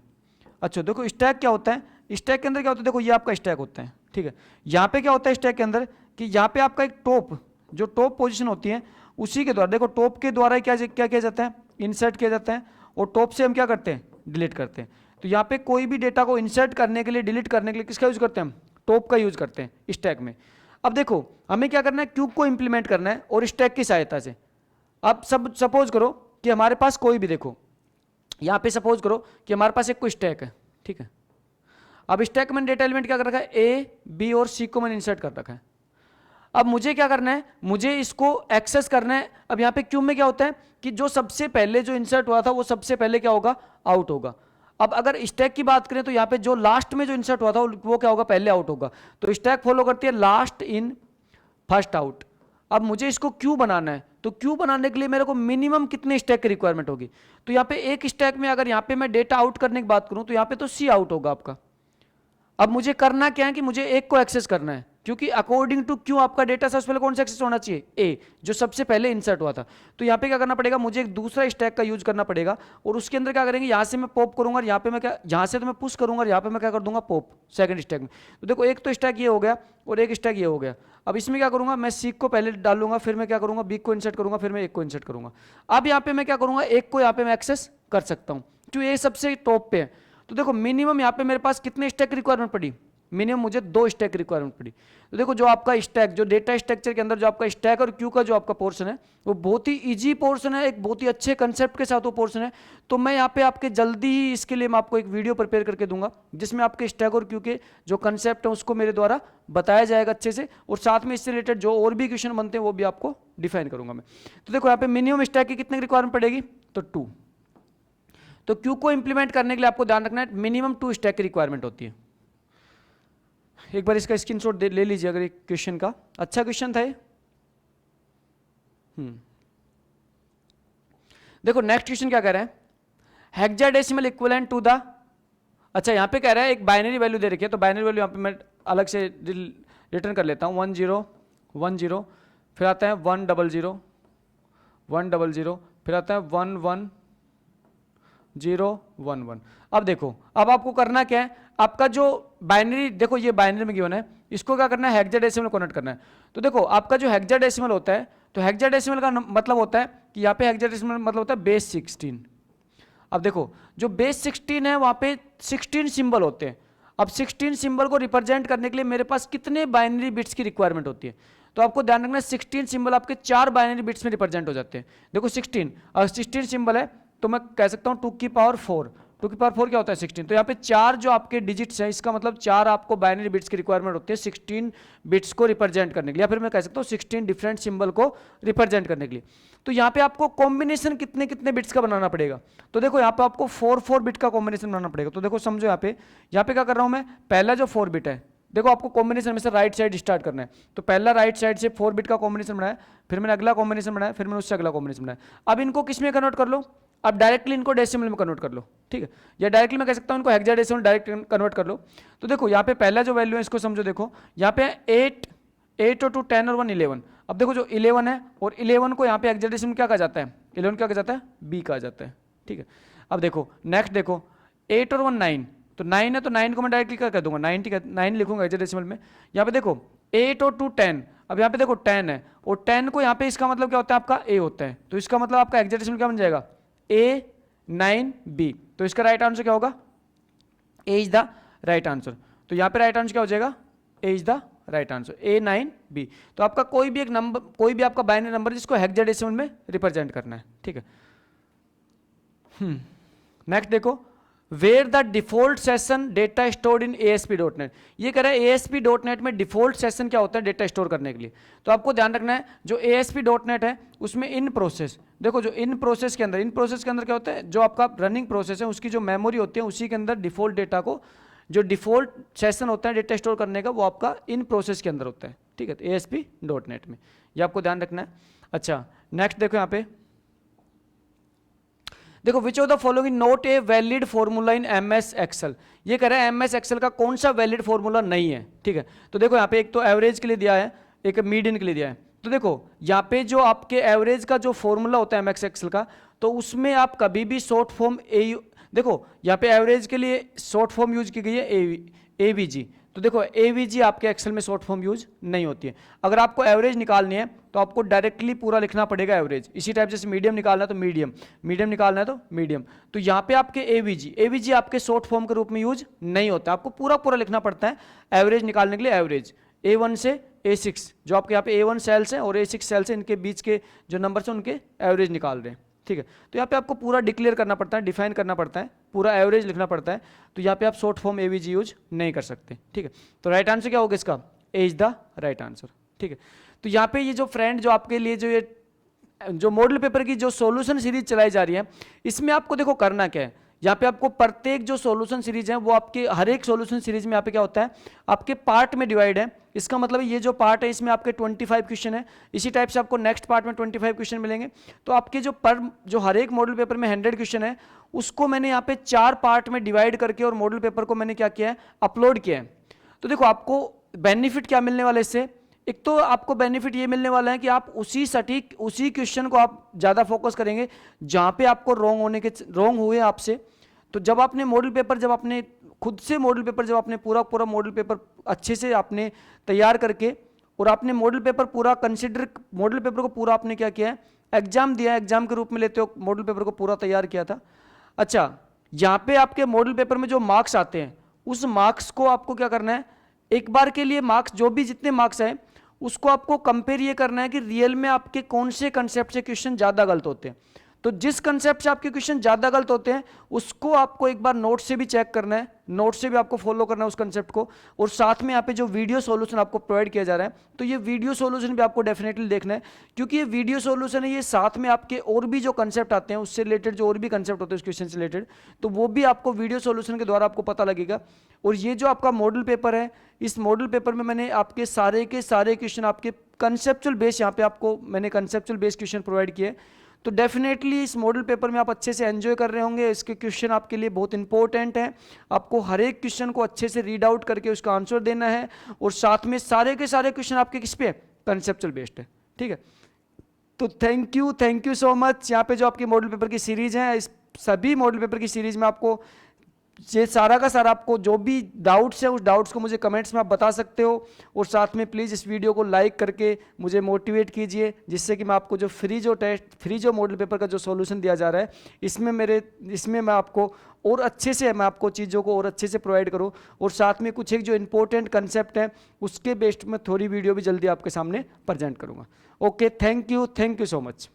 अच्छा देखो स्टैक क्या होता है, स्टैक के अंदर क्या होता है, देखो ये आपका स्टैक होता है, ठीक है। यहाँ पे क्या होता है स्टैक के अंदर कि यहाँ पे आपका एक टॉप, जो टॉप पोजीशन होती है उसी के द्वारा, देखो टॉप के द्वारा क्या किया जाता है, इंसर्ट किया जाता है, और टॉप से हम क्या करते हैं, डिलीट करते हैं। तो यहाँ पे कोई भी डेटा को इंसर्ट करने के लिए, डिलीट करने के लिए किसका यूज करते हैं हम, टॉप का यूज करते हैं स्टैक में। अब देखो हमें क्या करना है, क्यूब को इंप्लीमेंट करना है और स्टैक की सहायता से। अब सब सपोज करो कि हमारे पास कोई भी, देखो यहाँ पे सपोज करो कि हमारे पास एक कोई स्टैक है, ठीक है। अब स्टैक में डेटा एलिमेंट क्या कर रखा है, ए बी और सी को मैंने इंसर्ट कर रखा है। अब मुझे क्या करना है, मुझे इसको एक्सेस करना है। अब यहाँ पे क्यूब में क्या होता है कि जो सबसे पहले जो इंसर्ट हुआ था वो सबसे पहले क्या होगा, आउट होगा। अब अगर स्टैक की बात करें तो यहाँ पे जो लास्ट में जो इंसर्ट हुआ था वो क्या होगा, पहले आउट होगा। तो स्टैक फॉलो करती है लास्ट इन फर्स्ट आउट। अब मुझे इसको क्यू बनाना है, तो क्यू बनाने के लिए मेरे को मिनिमम कितने स्टैक की रिक्वायरमेंट होगी। तो यहाँ पे एक स्टैक में अगर यहाँ पे मैं डेटा आउट करने की बात करूँ तो यहाँ पे तो सी आउट होगा आपका। अब मुझे करना क्या है कि मुझे एक को एक्सेस करना है, क्योंकि अकॉर्डिंग टू क्यू आपका डेटा सबसे पहले कौन सा एक्सेस होना चाहिए, ए, जो सबसे पहले इंसर्ट हुआ था। तो यहाँ पे क्या करना पड़ेगा, मुझे एक दूसरा स्टैक का यूज करना पड़ेगा, और उसके अंदर क्या करेंगे, यहाँ से मैं पॉप करूंगा और यहाँ पे मैं क्या, यहाँ से तो मैं पुश करूंगा और यहाँ पे मैं क्या कर दूंगा, पॉप सेकंड स्टैक में। तो देखो एक तो स्टैक ये हो गया और एक स्टैक ये हो गया। अब इसमें क्या करूंगा, मैं सीक को पहले डालूंगा, फिर मैं क्या करूंगा, बी को इंसर्ट करूंगा, फिर मैं एक को इंसर्ट करूंगा। अब यहाँ पे मैं क्या करूंगा, एक को यहाँ पे मैं एक्सेस कर सकता हूँ, क्योंकि ये सबसे टॉप पे है। तो देखो मिनिमम यहाँ पे मेरे पास कितने स्टैक की रिक्वायरमेंट पड़ी, मिनिमम मुझे 2 स्टैक रिक्वायरमेंट पड़ी। तो देखो जो आपका स्टैक, जो डेटा स्ट्रक्चर के अंदर जो आपका स्टैक और क्यू का जो आपका पोर्शन है, वो बहुत ही इजी पोर्शन है, एक बहुत ही अच्छे कंसेप्ट के साथ वो पोर्शन है। तो मैं यहाँ पे आपके जल्दी ही इसके लिए मैं आपको एक वीडियो प्रिपेयर करके दूंगा, जिसमें आपके स्टैक और क्यू के जो कंसेप्ट है उसको मेरे द्वारा बताया जाएगा अच्छे से, और साथ में इससे रिलेटेड जो और भी क्वेश्चन बनते हैं वो भी आपको डिफाइन करूंगा मैं। तो देखो यहाँ पे मिनिमम स्टैक की कितने रिक्वायरमेंट पड़ेगी, तो 2। तो क्यू को इंप्लीमेंट करने के लिए आपको ध्यान रखना है मिनिमम 2 स्टैक की रिक्वायरमेंट होती है। एक बार इसका स्क्रीनशॉट ले लीजिए अगर एक क्वेश्चन का, अच्छा क्वेश्चन था ये। देखो नेक्स्ट क्वेश्चन क्या कह रहा है, हेक्साडेसिमल इक्विवेलेंट टू द, अच्छा यहाँ पे कह रहा है एक बाइनरी वैल्यू दे रखी है, तो बाइनरी वैल्यू यहाँ पे मैं अलग से रिटर्न कर लेता हूँ, 1 0 1 0, फिर आता है 1 0 0 1 0 0, फिर आता है 1 1 0 1 1। अब देखो अब आपको करना क्या है, आपका जो बाइनरी, देखो ये बाइनरी में गिवन है, इसको क्या करना है, हेक्साडेसिमल कन्वर्ट करना है। तो देखो आपका जो हेक्साडेसिमल होता है, तो हेक्साडेसिमल का मतलब होता है कि यहाँ पे हेक्साडेसिमल मतलब होता है बेस 16। अब देखो जो बेस 16 है वहाँ पे 16 सिंबल होते हैं। अब 16 सिंबल को रिप्रेजेंट करने के लिए मेरे पास कितने बाइनरी बिट्स की रिक्वायरमेंट होती है, तो आपको ध्यान रखना है 16 सिंबल आपके 4 बाइनरी बिट्स में रिप्रेजेंट हो जाते हैं। देखो 16, अगर 16 सिंबल है तो मैं कह सकता हूँ 2 की पावर 4, 2 की पावर 4 क्या होता है 16। तो यहाँ पे 4 जो आपके डिजिट्स हैं, इसका मतलब 4 आपको बाइनरी बिट्स की रिक्वायरमेंट होती है 16 बिट्स को रिप्रेजेंट करने के लिए, या फिर मैं कह सकता हूँ 16 डिफरेंट सिंबल को रिप्रेजेंट करने के लिए। तो यहाँ पे आपको कॉम्बिनेशन कितने कितने बिट्स का बनाना पड़ेगा, तो देखो यहाँ पे आपको 4 बिट का कॉम्बिनेशन बनाना पड़ेगा। तो देखो समझो यहाँ पे क्या कर रहा हूँ मैं, पहला जो 4 बिट है, देखो आपको कॉम्बिनेशन में से राइट साइड स्टार्ट करना है। तो पहला राइट साइड से 4 बिट का कॉम्बिनेशन बनाया, फिर मैंने अगला कॉम्बिनेशन बनाया, फिर मैंने उससे अगला कॉम्बिनेशन बनाया। अब इनको किस में कन्वर्ट कर लो, अब डायरेक्टली इनको डेसिमल में कन्वर्ट कर लो, ठीक है, या डायरेक्टली मैं कह सकता हूँ इनको हेक्साडेसिमल डायरेक्ट कन्वर्ट कर लो। तो देखो यहाँ पे पहला जो वैल्यू है इसको समझो, देखो यहाँ पे 8 और 2 10 और 1 11। अब देखो जो 11 है और 11 को यहाँ पे हेक्साडेसिमल क्या कहा जाता है, 11 क्या कहा जाता है, बी कहा जाता है, ठीक है। अब देखो नेक्स्ट देखो 8 और 1 9, तो 9 है तो 9 को मैं डायरेक्टली क्या कर दूंगा 9 लिखूंगा हेक्साडेसिमल में। यहाँ पे देखो 8 और 2 10, अब यहाँ पे देखो 10 है और 10 को यहाँ पे इसका मतलब क्या होता है आपका ए होता है, तो इसका मतलब आपका हेक्साडेसिमल क्या बन जाएगा A9B। तो इसका राइट आंसर क्या होगा, A is the right answer. तो यहाँ पे राइट आंसर क्या हो जाएगा, A is the right answer, A9B। तो आपका कोई भी एक नंबर, कोई भी आपका बाइनरी नंबर जिसको हेक्साडेसिमल में रिप्रेजेंट करना है, ठीक है। नेक्स्ट देखो, where the default session data stored in ASP.NET। ये कह रहा है ASP.NET में डिफॉल्ट सेशन क्या होता है डेटा स्टोर करने के लिए। तो आपको ध्यान रखना है जो ASP.NET है उसमें इन प्रोसेस, देखो जो इन प्रोसेस के अंदर क्या होता है, जो आपका रनिंग प्रोसेस है उसकी जो मेमोरी होती है उसी के अंदर डिफॉल्ट डेटा को, जो डिफॉल्ट सेशन होता है डेटा स्टोर करने का, वो आपका इन प्रोसेस के अंदर होता है, ठीक है। तो ASP.NET में ये आपको ध्यान रखना है। अच्छा नेक्स्ट देखो यहाँ पे, देखो which of the following not a valid formula in MS Excel. ये कह रहा है MS एक्सेल का कौन सा वैलिड फॉर्मूला नहीं है, ठीक है। तो देखो यहाँ पे एक तो एवरेज के लिए दिया है, एक मीडियन के लिए दिया है। तो देखो यहाँ पे जो आपके एवरेज का जो फॉर्मूला होता है MS एक्सेल का, तो उसमें आप कभी भी शॉर्ट फॉर्म देखो यहाँ पे एवरेज के लिए शॉर्ट फॉर्म यूज की गई है AVG। तो देखो AVG आपके एक्सेल में शॉर्ट फॉर्म यूज नहीं होती है। अगर आपको एवरेज निकालनी है तो आपको डायरेक्टली पूरा लिखना पड़ेगा एवरेज। इसी टाइप जैसे मीडियम निकालना है तो मीडियम निकालना है तो मीडियम। तो यहाँ पे आपके AVG आपके शॉर्ट फॉर्म के रूप में यूज नहीं होता, आपको पूरा लिखना पड़ता है एवरेज निकालने के लिए। एवरेज A1 से A6, जो आपके यहाँ पे A1 सेल्स हैं और A6 सेल्स हैं, इनके बीच के जो नंबर्स हैं उनके एवरेज निकाल रहे हैं, ठीक है। तो यहाँ पे आपको पूरा डिक्लेयर करना पड़ता है, डिफाइन करना पड़ता है, पूरा एवरेज लिखना पड़ता है। तो यहाँ पे आप शॉर्ट फॉर्म AVG यूज नहीं कर सकते, ठीक है। तो राइट आंसर क्या होगा इसका, ए इज द राइट आंसर, ठीक है। तो यहाँ पे ये जो फ्रेंड जो आपके लिए जो मॉडल पेपर की जो सॉल्यूशन सीरीज चलाई जा रही है, इसमें आपको देखो करना क्या है, यहाँ पे आपको प्रत्येक जो सॉल्यूशन सीरीज है वो आपके हर एक सॉल्यूशन सीरीज में यहाँ पे क्या होता है, आपके पार्ट में डिवाइड है। इसका मतलब ये जो पार्ट है इसमें आपके 25 क्वेश्चन है, इसी टाइप से आपको नेक्स्ट पार्ट में 25 क्वेश्चन मिलेंगे। तो आपके जो हर एक मॉडल पेपर में 100 क्वेश्चन है उसको मैंने यहाँ पे 4 पार्ट में डिवाइड करके और मॉडल पेपर को मैंने क्या किया है, अपलोड किया है। तो देखो आपको बेनिफिट क्या मिलने वाला है इससे, एक तो आपको बेनिफिट ये मिलने वाला है कि आप उसी क्वेश्चन को आप ज़्यादा फोकस करेंगे जहाँ पे आपको रॉन्ग हुए आपसे। तो जब आपने खुद से मॉडल पेपर जब आपने पूरा मॉडल पेपर अच्छे से आपने तैयार करके और आपने मॉडल पेपर को पूरा आपने क्या किया है, एग्जाम दिया, एग्जाम के रूप में लेते हो मॉडल पेपर को पूरा तैयार किया था। अच्छा, यहाँ पे आपके मॉडल पेपर में जो मार्क्स आते हैं उस मार्क्स को आपको क्या करना है, एक बार के लिए मार्क्स जो भी जितने मार्क्स हैं उसको आपको कंपेयर ये करना है कि रियल में आपके कौन से कंसेप्ट से क्वेश्चन ज़्यादा गलत होते हैं। तो जिस कंसेप्ट से आपके क्वेश्चन ज़्यादा गलत होते हैं उसको आपको एक बार नोट से भी चेक करना है, नोट से भी आपको फॉलो करना है उस कंसेप्ट को। और साथ में यहाँ पे जो वीडियो सॉल्यूशन आपको प्रोवाइड किया जा रहा है तो ये वीडियो सॉल्यूशन भी आपको डेफिनेटली देखना है, क्योंकि ये वीडियो सॉल्यूशन है, ये साथ में आपके और भी जो कंसेप्ट आते हैं उससे रिलेटेड जो और भी कंसेप्ट होते हैं उस क्वेश्चन से रिलेटेड, तो वो भी आपको वीडियो सॉल्यूशन के द्वारा आपको पता लगेगा। और ये जो आपका मॉडल पेपर है, इस मॉडल पेपर में मैंने आपके सारे के सारे क्वेश्चन आपके कंसेप्चुअल बेस, यहाँ पे आपको मैंने कंसेप्चुअल बेस क्वेश्चन प्रोवाइड किए। तो डेफिनेटली इस मॉडल पेपर में आप अच्छे से एंजॉय कर रहे होंगे। इसके क्वेश्चन आपके लिए बहुत इंपॉर्टेंट है, आपको हर एक क्वेश्चन को अच्छे से रीड आउट करके उसका आंसर देना है। और साथ में सारे के सारे क्वेश्चन आपके किस पे, कंसेप्चुअल बेस्ड है, ठीक है। तो थैंक यू सो मच। यहाँ पे जो आपकी मॉडल पेपर की सीरीज है, इस सभी मॉडल पेपर की सीरीज में आपको ये सारा का सारा आपको जो भी डाउट्स है उस डाउट्स को मुझे कमेंट्स में आप बता सकते हो। और साथ में प्लीज़ इस वीडियो को लाइक करके मुझे मोटिवेट कीजिए, जिससे कि मैं आपको जो फ्री जो मॉडल पेपर का जो सॉल्यूशन दिया जा रहा है इसमें मैं आपको और अच्छे से चीज़ों को और अच्छे से प्रोवाइड करूँ। और साथ में कुछ एक जो इंपॉर्टेंट कंसेप्ट है उसके बेस्ड में थोड़ी वीडियो भी जल्दी आपके सामने प्रेजेंट करूँगा। Okay, thank you so much.